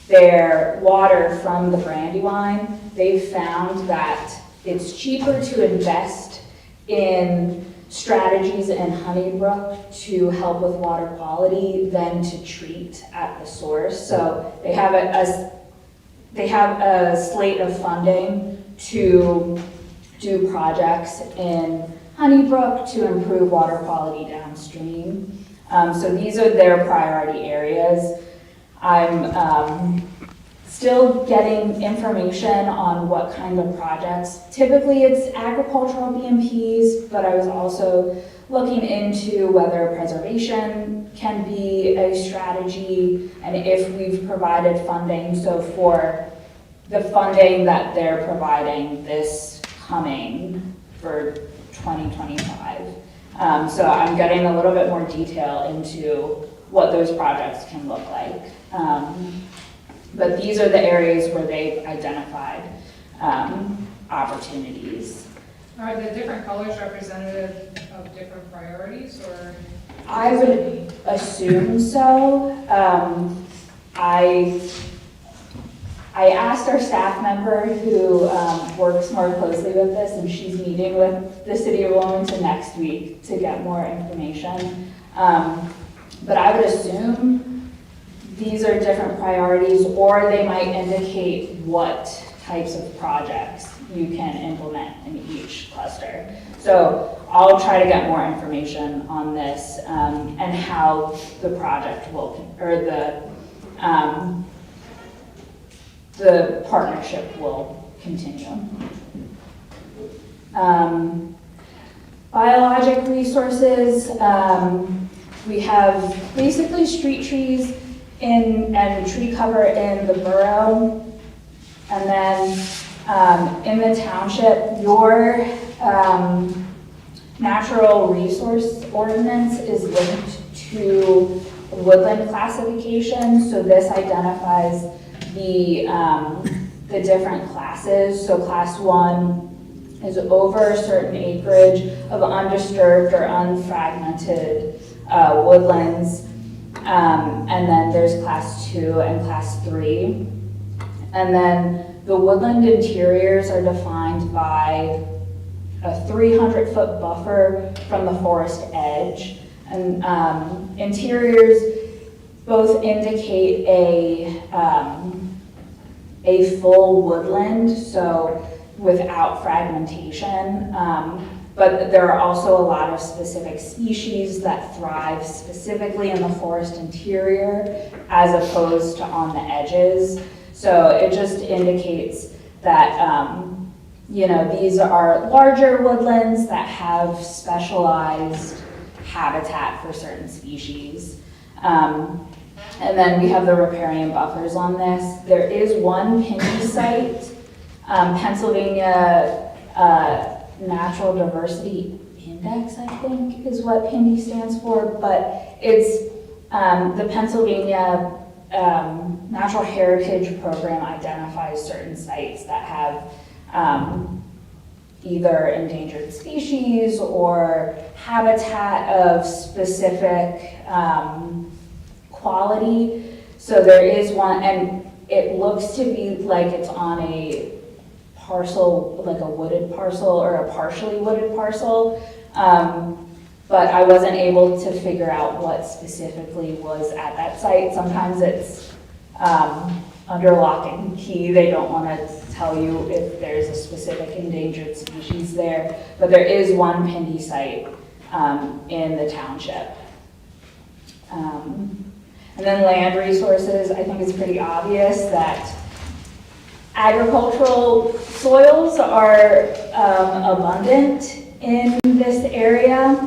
their water from the Brandywine, they've found that it's cheaper to invest in strategies in Honeybrook to help with water quality than to treat at the source. So they have a slate of funding to do projects in Honeybrook to improve water quality downstream. So these are their priority areas. I'm still getting information on what kind of projects. Typically it's agricultural BMPs, but I was also looking into whether preservation can be a strategy and if we've provided funding. So for the funding that they're providing this coming for 2025. So I'm getting a little bit more detail into what those projects can look like. But these are the areas where they've identified opportunities. Are the different colors representative of different priorities, or? I would assume so. I asked our staff member who works more closely with this, and she's meeting with the City of Wilmington next week to get more information. But I would assume these are different priorities, or they might indicate what types of projects you can implement in each cluster. So I'll try to get more information on this and how the project will, or the partnership will continue. Biologic resources, we have basically street trees and tree cover in the borough. And then in the township, your natural resource ordinance is linked to woodland classification. So this identifies the different classes. So class 1 is over a certain acreage of undisturbed or unfragmented woodlands. And then there's class 2 and class 3. And then the woodland interiors are defined by a 300-foot buffer from the forest edge. And interiors both indicate a full woodland, so without fragmentation. But there are also a lot of specific species that thrive specifically in the forest interior as opposed to on the edges. So it just indicates that, you know, these are larger woodlands that have specialized habitat for certain species. And then we have the riparian buffers on this. There is one PINDY site, Pennsylvania Natural Diversity Index, I think is what PINDY stands for, but it's the Pennsylvania Natural Heritage Program identifies certain sites that have either endangered species or habitat of specific quality. So there is one, and it looks to be like it's on a parcel, like a wooded parcel or a partially wooded parcel. But I wasn't able to figure out what specifically was at that site. Sometimes it's under lock and key. They don't want to tell you if there's a specific endangered species there. But there is one PINDY site in the township. And then land resources, I think it's pretty obvious that agricultural soils are abundant in this area.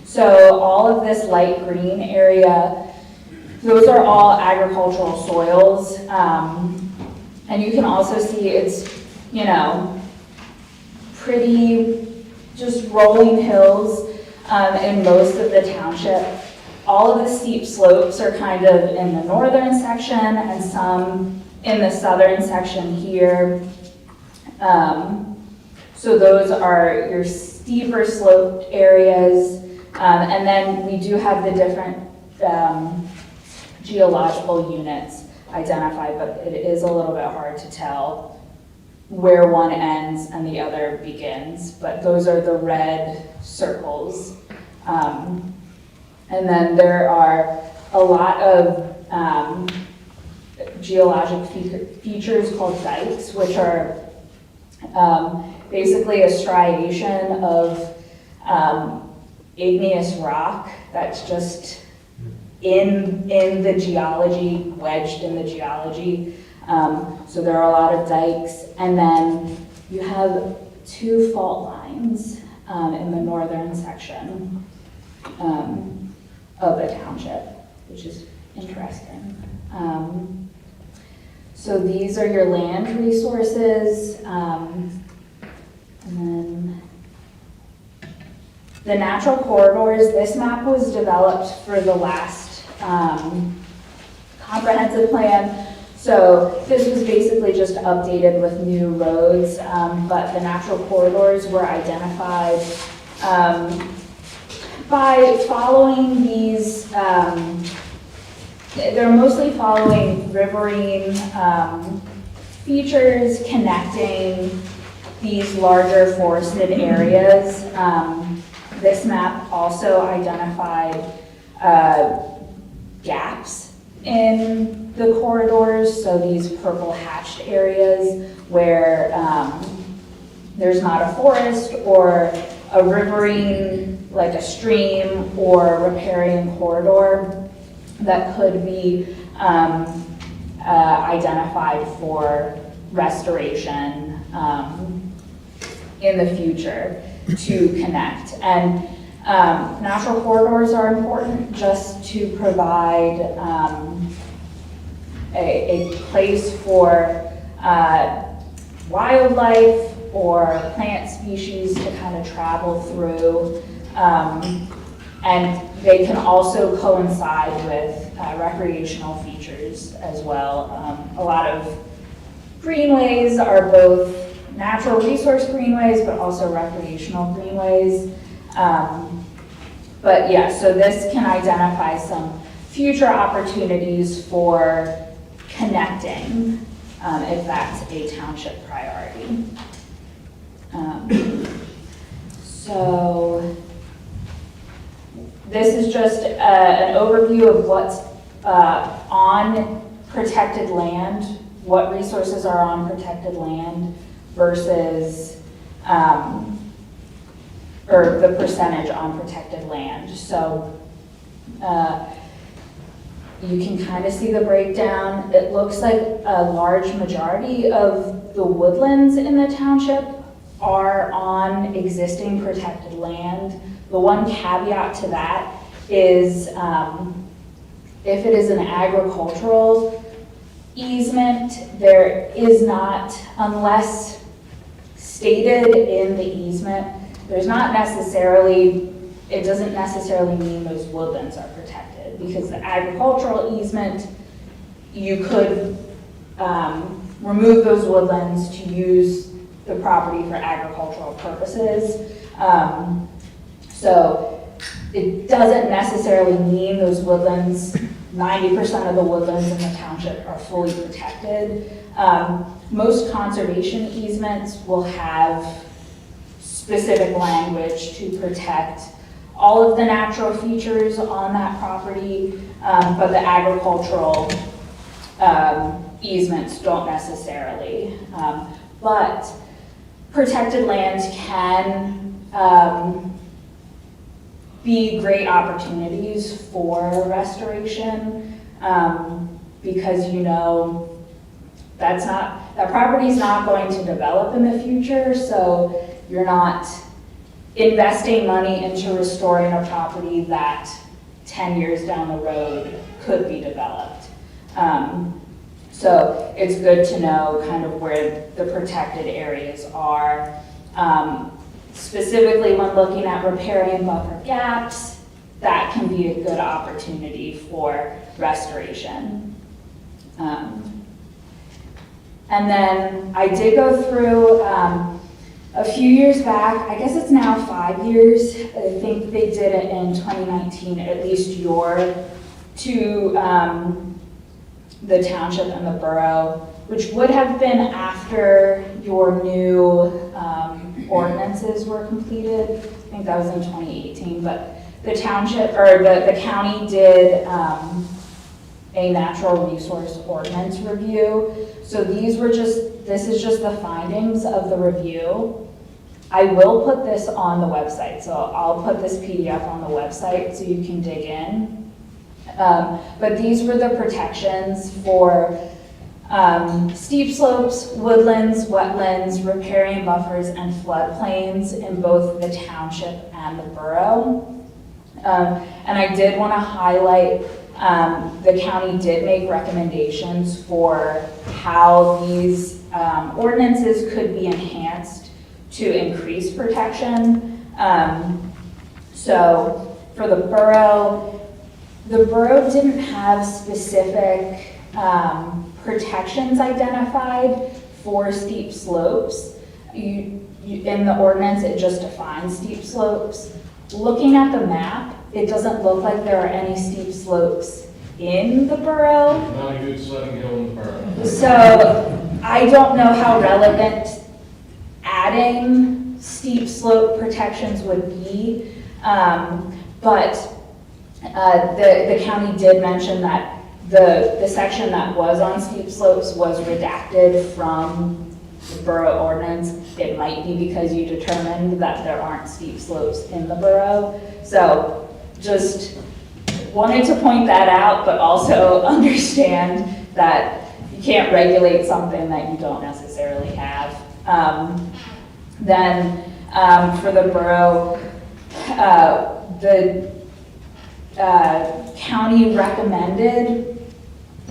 So all of this light green area, those are all agricultural soils. And you can also see it's, you know, pretty just rolling hills in most of the township. All of the steep slopes are kind of in the northern section and some in the southern section here. So those are your steeper sloped areas. And then we do have the different geological units identified, but it is a little bit hard to tell where one ends and the other begins. But those are the red circles. And then there are a lot of geologic features called dikes, which are basically a striation of igneous rock that's just in the geology, wedged in the geology. So there are a lot of dikes. And then you have 2 fault lines in the northern section of the township, which is interesting. So these are your land resources. And then the natural corridors, this map was developed for the last comprehensive plan. So this was basically just updated with new roads, but the natural corridors were identified by following these, they're mostly following riverine features connecting these larger forested areas. This map also identified gaps in the corridors, so these purple hatched areas where there's not a forest or a riverine, like a stream or riparian corridor that could be identified for restoration in the future to connect. And natural corridors are important just to provide a place for wildlife or plant species to kind of travel through. And they can also coincide with recreational features as well. A lot of greenways are both natural resource greenways, but also recreational greenways. But yeah, so this can identify some future opportunities for connecting, if that's a township priority. So this is just an overview of what's on protected land, what resources are on protected land versus, or the percentage on protected land. So you can kind of see the breakdown. It looks like a large majority of the woodlands in the township are on existing protected land. The one caveat to that is if it is an agricultural easement, there is not, unless stated in the easement, there's not necessarily, it doesn't necessarily mean those woodlands are protected, because the agricultural easement, you could remove those woodlands to use the property for agricultural purposes. So it doesn't necessarily mean those woodlands, 90% of the woodlands in the township are fully protected. Most conservation easements will have specific language to protect all of the natural features on that property, but the agricultural easements don't necessarily. But protected lands can be great opportunities for restoration, because you know that property is not going to develop in the future, so you're not investing money into restoring a property that 10 years down the road could be developed. So it's good to know kind of where the protected areas are. Specifically when looking at riparian buffer gaps, that can be a good opportunity for restoration. And then I did go through a few years back, I guess it's now 5 years, I think they did it in 2019, at least to the township and the borough, which would have been after your new ordinances were completed. I think that was in 2018, but the township, or the county did a natural resource ordinance review. So this is just the findings of the review. I will put this on the website, so I'll put this PDF on the website so you can dig in. But these were the protections for steep slopes, woodlands, wetlands, riparian buffers, and floodplains in both the township and the borough. And I did want to highlight, the county did make recommendations for how these ordinances could be enhanced to increase protection. So for the borough didn't have specific protections identified for steep slopes. In the ordinance, it just defines steep slopes. Looking at the map, it doesn't look like there are any steep slopes in the borough. Not a good sledding hill in the borough. So I don't know how relevant adding steep slope protections would be, but the county did mention that the section that was on steep slopes was redacted from the borough ordinance. It might be because you determined that there aren't steep slopes in the borough. So just wanted to point that out, but also understand that you can't regulate something that you don't necessarily have. Then for the borough, the county recommended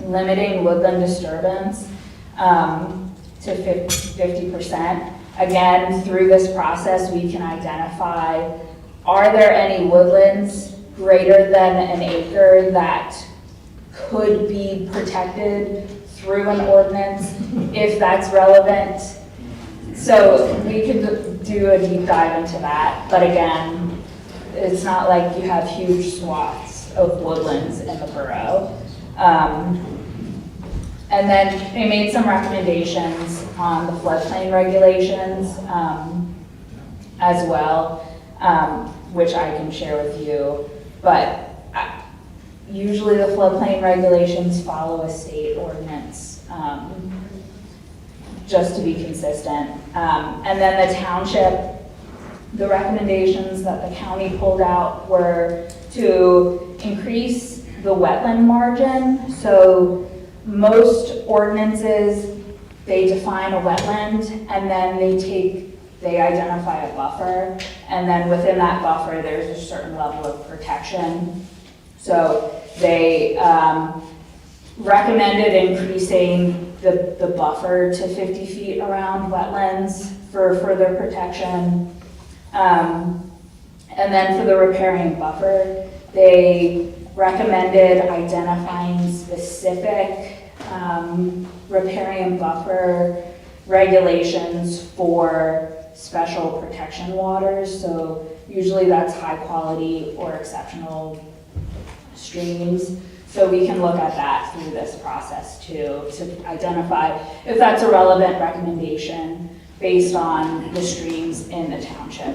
limiting woodland disturbance to 50%. Again, through this process, we can identify, are there any woodlands greater than an acre that could be protected through an ordinance, if that's relevant? So we could do a deep dive into that, but again, It's not like you have huge swaths of woodlands in the borough. And then they made some recommendations on the floodplain regulations as well, which I can share with you. But usually the floodplain regulations follow a state ordinance, just to be consistent. And then the township, the recommendations that the county pulled out were to increase the wetland margin. So most ordinances, they define a wetland and then they identify a buffer. And then within that buffer, there's a certain level of protection. So they recommended increasing the buffer to 50 feet around wetlands for further protection. And then for the riparian buffer, they recommended identifying specific riparian buffer regulations for special protection waters. So usually that's high quality or exceptional streams. So we can look at that through this process too, to identify if that's a relevant recommendation based on the streams in the township.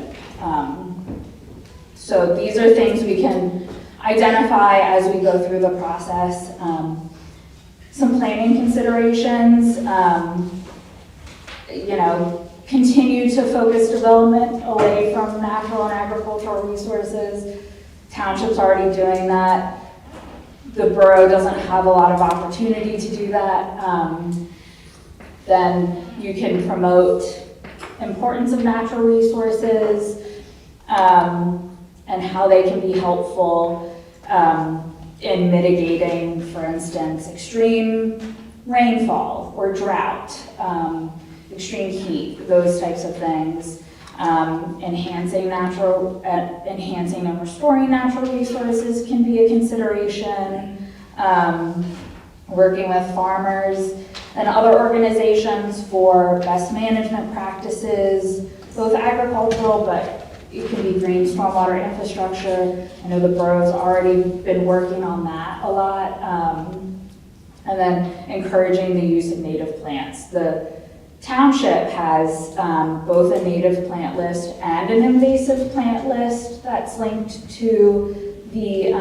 So these are things we can identify as we go through the process. Some planning considerations, continue to focus development away from natural and agricultural resources. Township's already doing that. The borough doesn't have a lot of opportunity to do that. Then you can promote importance of natural resources and how they can be helpful in mitigating, for instance, extreme rainfall or drought, extreme heat, those types of things. Enhancing and restoring natural resources can be a consideration. Working with farmers and other organizations for best management practices, both agricultural, but it can be green stormwater infrastructure. I know the borough's already been working on that a lot. And then encouraging the use of native plants. The township has both a native plant list and an invasive plant list that's linked to the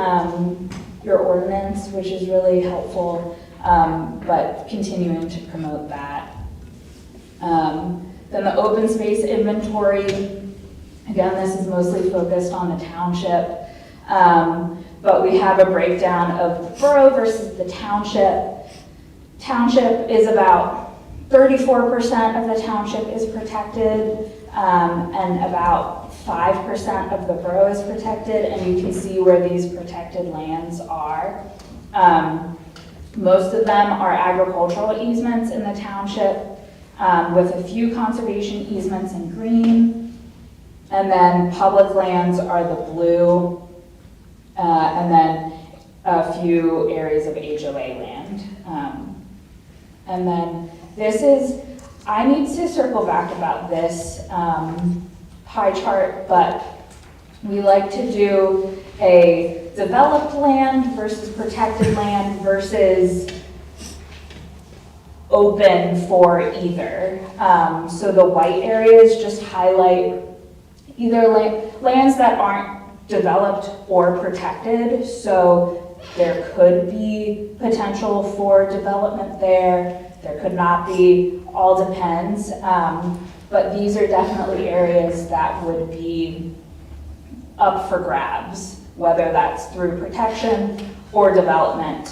your ordinance, which is really helpful, but continuing to promote that. Then the open space inventory, again, this is mostly focused on the township, but we have a breakdown of the borough versus the township. Township is about 34% of the township is protected, and about 5% of the borough is protected, and you can see where these protected lands are. Most of them are agricultural easements in the township, with a few conservation easements in green, and then public lands are the blue, and then a few areas of HOA land. And then this is, I need to circle back about this pie chart, but we like to do a developed land versus protected land versus open for either. So the white areas just highlight either lands that aren't developed or protected. So there could be potential for development there. There could not be, all depends. But these are definitely areas that would be up for grabs, whether that's through protection or development.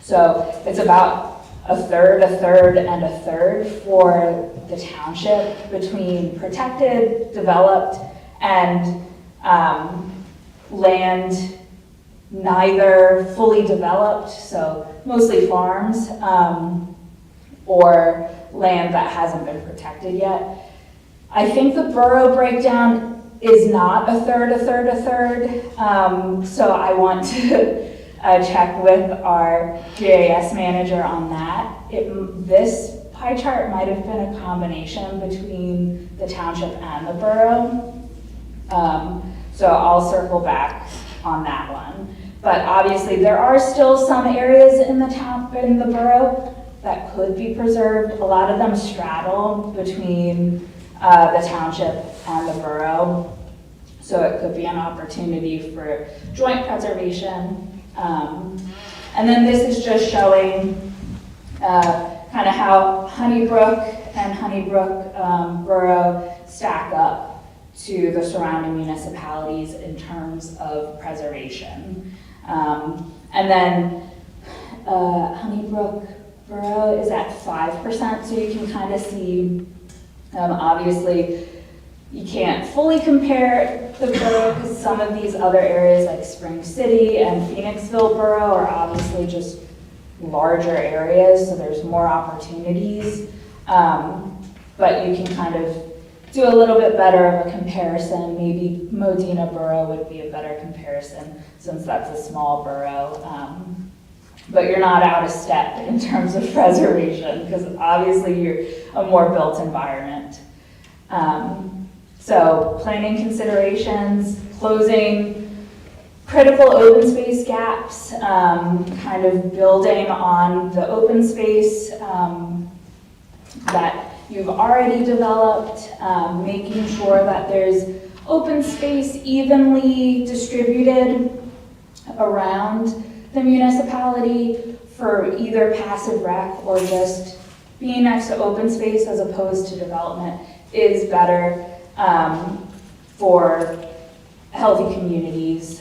So it's about a third, and a third for the township between protected, developed, and land neither fully developed, so mostly farms, or land that hasn't been protected yet. I think the borough breakdown is not a third. So I want to check with our GIS manager on that. This pie chart might have been a combination between the township and the borough. So I'll circle back on that one. But obviously, there are still some areas in the town, in the borough, that could be preserved. A lot of them straddle between the township and the borough. So it could be an opportunity for joint preservation. And then this is just showing kind of how Honeybrook and Honeybrook Borough stack up to the surrounding municipalities in terms of preservation. And then Honeybrook Borough is at 5%, so you can kind of see, obviously, you can't fully compare the borough because some of these other areas like Spring City and Phoenixville Borough are obviously just larger areas, so there's more opportunities. But you can kind of do a little bit better of a comparison. Maybe Modena Borough would be a better comparison since that's a small borough. But you're not out of step in terms of preservation because obviously you're a more built environment. So planning considerations, closing critical open space gaps, kind of building on the open space that you've already developed, making sure that there's open space evenly distributed around the municipality for either passive rec or just being next to open space as opposed to development is better for healthy communities.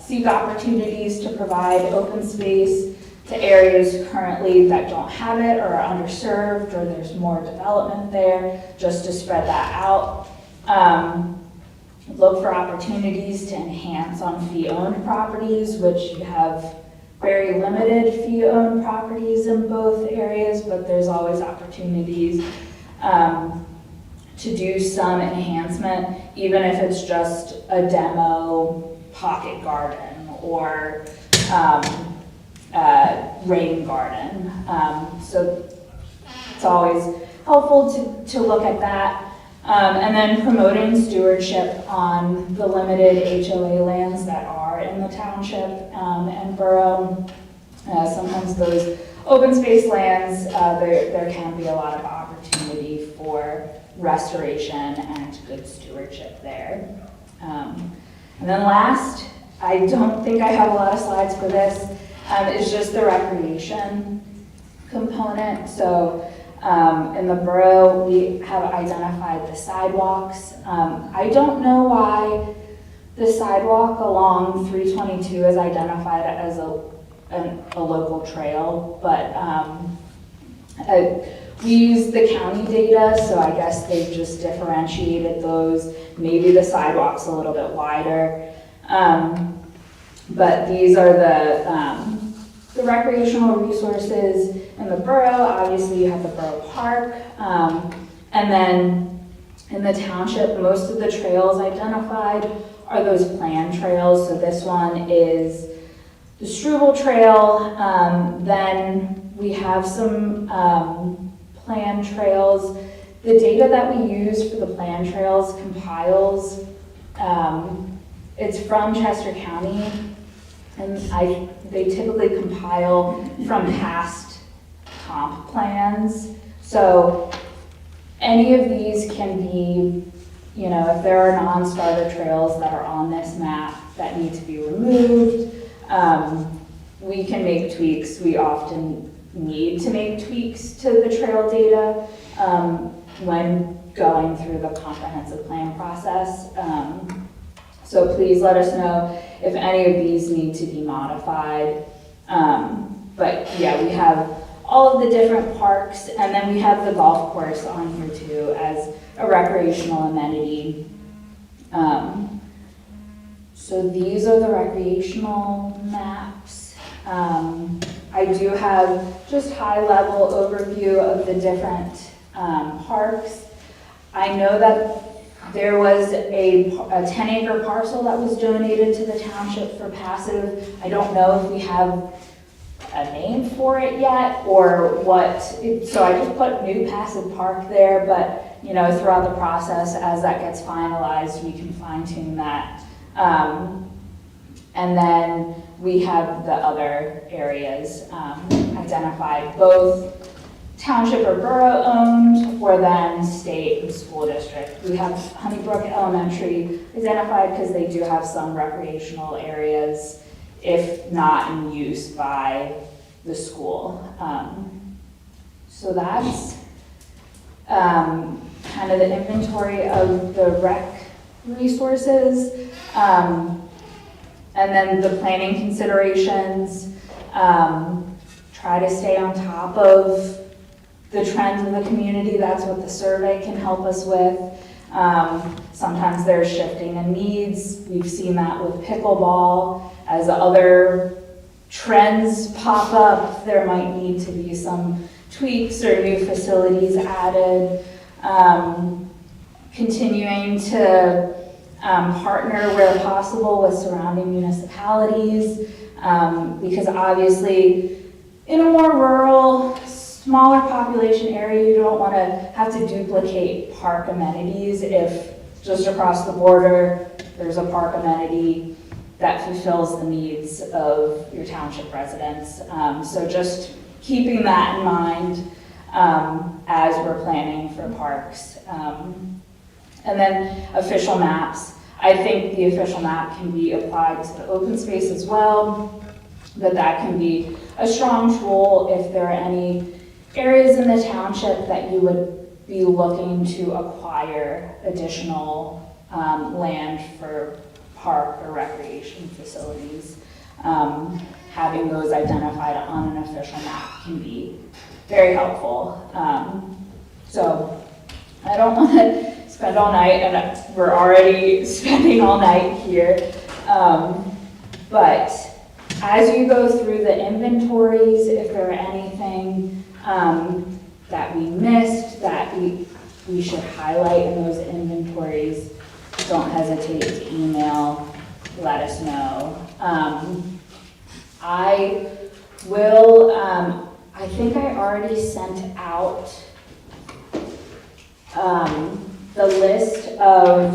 Seek opportunities to provide open space to areas currently that don't have it or are underserved or there's more development there, just to spread that out. Look for opportunities to enhance on fee-owned properties, which you have very limited fee-owned properties in both areas, but there's always opportunities to do some enhancement, even if it's just a demo pocket garden or rain garden. So it's always helpful to look at that. And then promoting stewardship on the limited HOA lands that are in the township and borough. Sometimes those open space lands, there can be a lot of opportunity for restoration and good stewardship there. And then last, I don't think I have a lot of slides for this, is just the recreation component. So in the borough, we have identified the sidewalks. I don't know why the sidewalk along 322 is identified as a local trail, but we use the county data, so I guess they've just differentiated those. Maybe the sidewalk's a little bit wider. But these are the recreational resources in the borough. Obviously, you have the borough park. And then in the township, most of the trails identified are those planned trails. So this one is the Struble Trail. Then we have some planned trails. The data that we use for the planned trails compiles, it's from Chester County, and they typically compile from past comp plans. So any of these can be, you know, if there are non-starter trails that are on this map that need to be removed, we can make tweaks. We often need to make tweaks to the trail data when going through the comprehensive plan process. So please let us know if any of these need to be modified. But yeah, we have all of the different parks, and then we have the golf course on here too as a recreational amenity. So these are the recreational maps. I do have just high-level overview of the different parks. I know that there was a 10-acre parcel that was donated to the township for passive. I don't know if we have a name for it yet, or what, so I just put Newpassett Park there, but, you know, throughout the process, as that gets finalized, we can fine tune that. And then we have the other areas identified, both township or borough owned, or then state and school district. We have Honeybrook Elementary identified because they do have some recreational areas, if not in use by the school. So that's kind of the inventory of the rec resources. And then the planning considerations, try to stay on top of the trends in the community. That's what the survey can help us with. Sometimes there's shifting in needs. We've seen that with pickleball. As other trends pop up, there might need to be some tweaks or new facilities added. Continuing to partner where possible with surrounding municipalities, because obviously in a more rural, smaller population area, you don't want to have to duplicate park amenities if just across the border there's a park amenity that fulfills the needs of your township residents. So just keeping that in mind as we're planning for parks. And then official maps. I think the official map can be applied to the open space as well, but that can be a strong tool if there are any areas in the township that you would be looking to acquire additional land for park or recreation facilities. Having those identified on an official map can be very helpful. So I don't want to spend all night, and we're already spending all night here. But as you go through the inventories, if there are anything that we missed that we should highlight in those inventories, don't hesitate to email, let us know. I will, I think I already sent out the list of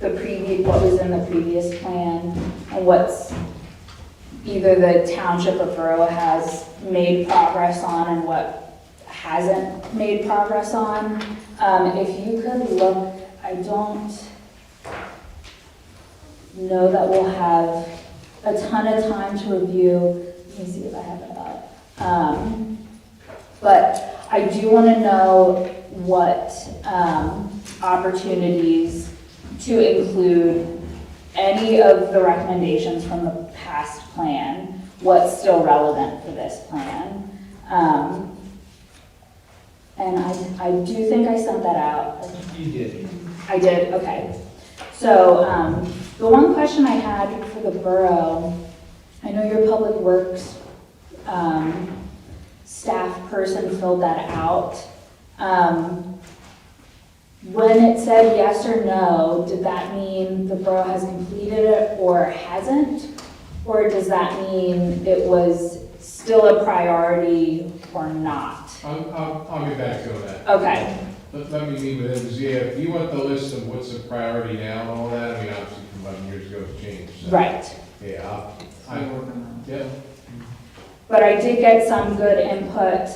what was in the previous plan and what's either the township or borough has made progress on and what hasn't made progress on. If you could look, I don't know that we'll have a ton of time to review. Let me see if I have it up. But I do want to know what opportunities to include any of the recommendations from the past plan, what's still relevant for this plan. And I do think I sent that out. You did. I did, okay. So the one question I had for the borough, I know your public works staff person filled that out. When it said yes or no, did that mean the borough has completed it or hasn't? Or does that mean it was still a priority or not? I'll get back to that. Okay, Let me meet with him, because yeah, if you want the list of what's a priority now and all that, I mean, obviously from 11 years ago it's changed. So, right. yeah, I'm working on it. yeah. But I did get some good input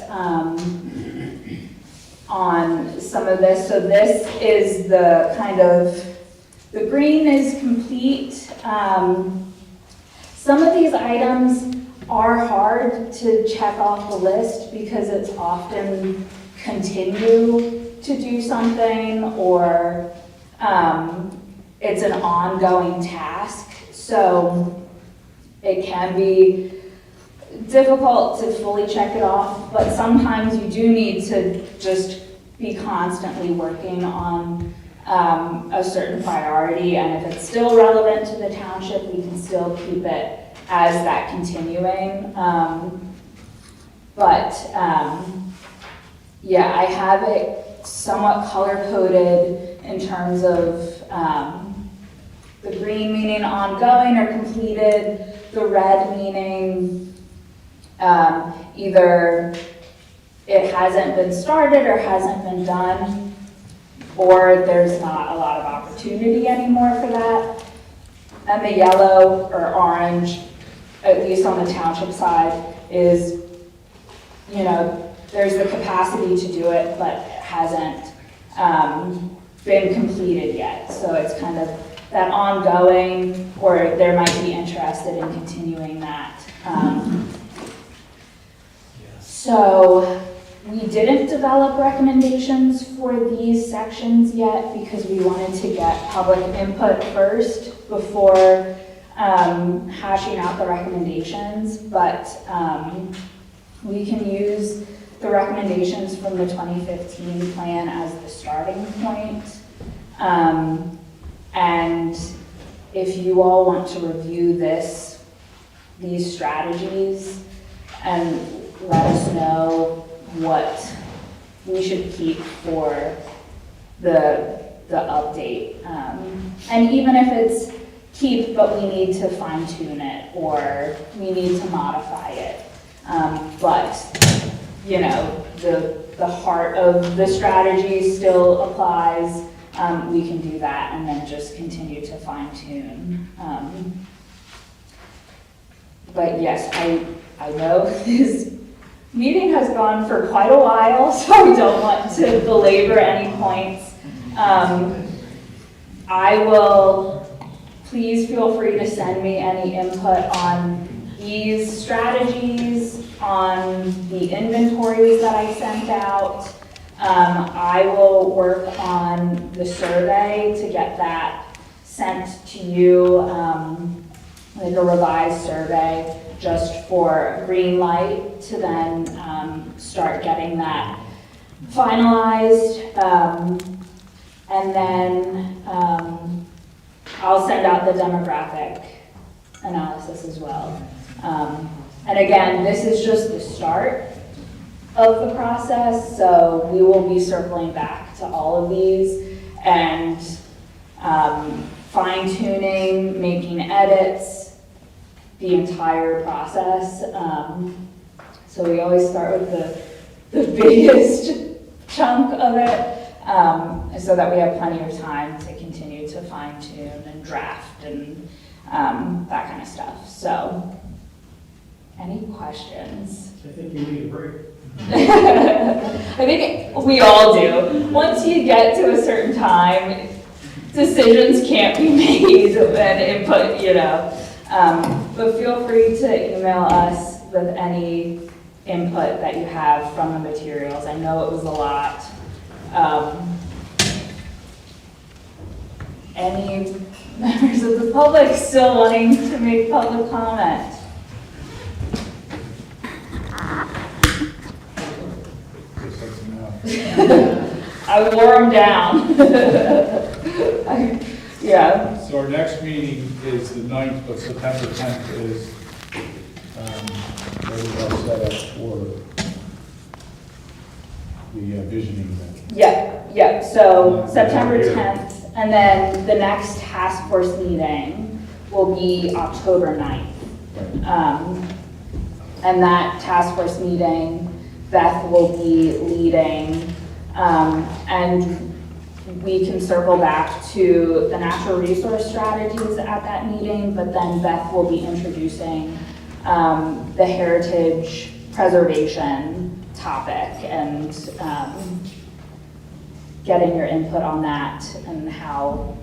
on some of this. So this is the kind of, the green is complete. Some of these items are hard to check off the list because it's often continue to do something or it's an ongoing task. So it can be difficult to fully check it off, but sometimes you do need to just be constantly working on a certain priority, and if it's still relevant to the township, we can still keep it as that continuing. Yeah, I have it somewhat color-coded in terms of the green meaning ongoing or completed, the red meaning either it hasn't been started or hasn't been done, or there's not a lot of opportunity anymore for that. And the yellow or orange, at least on the township side, is, you know, there's the capacity to do it, but it hasn't been completed yet. So it's kind of that ongoing, or there might be interested in continuing that. So we didn't develop recommendations for these sections yet because we wanted to get public input first before hashing out the recommendations, but we can use the recommendations from the 2015 plan as the starting point. And if you all want to review these strategies and let us know what we should keep for the update. And even if it's keep, but we need to fine tune it, or we need to modify it. But, you know, the heart of the strategy still applies. We can do that and then just continue to fine tune. But yes, I know this meeting has gone for quite a while, so I don't want to belabor any points. I will, please feel free to send me any input on these strategies, on the inventories that I sent out. I will work on the survey to get that sent to you, like a revised survey, just for green light to then start getting that finalized. And then I'll send out the demographic analysis as well. And again, this is just the start of the process, so we will be circling back to all of these and fine-tuning, making edits, the entire process. So we always start with the biggest chunk of it, so that we have plenty of time to continue to fine-tune and draft and that kind of stuff. So, any questions? I think you need a break. I think we all do. Once you get to a certain time, decisions can't be made and input, you know. But feel free to email us with any input that you have from the materials. I know it was a lot. Any members of the public still wanting to make public comment? I wore them down. Yeah. So our next meeting is the 9th, but September 10th is, where we are set up for the visioning event. Yeah, so September 10th, and then the next task force meeting will be October 9th. And that task force meeting, Beth will be leading, and we can circle back to the natural resource strategies at that meeting, but then Beth will be introducing the heritage preservation topic and getting your input on that and how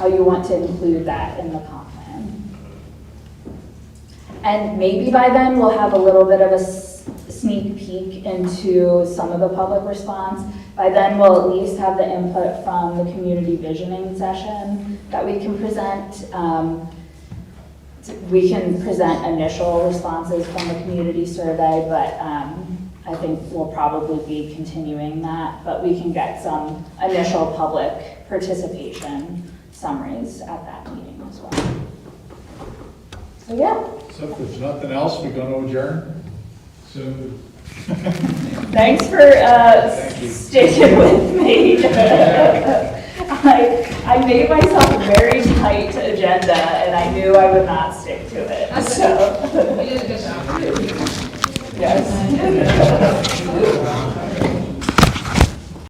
you want to include that in the comp plan. And maybe by then we'll have a little bit of a sneak peek into some of the public response. By then we'll at least have the input from the community visioning session that we can present. We can present initial responses from the community survey, but I think we'll probably be continuing that, but we can get some initial public participation summaries at that meeting as well. So yeah. So if there's nothing else, we're going to adjourn? So, Thanks for sticking with me. I made myself a very tight agenda, and I knew I would not stick to it, so, You did a good job. yes.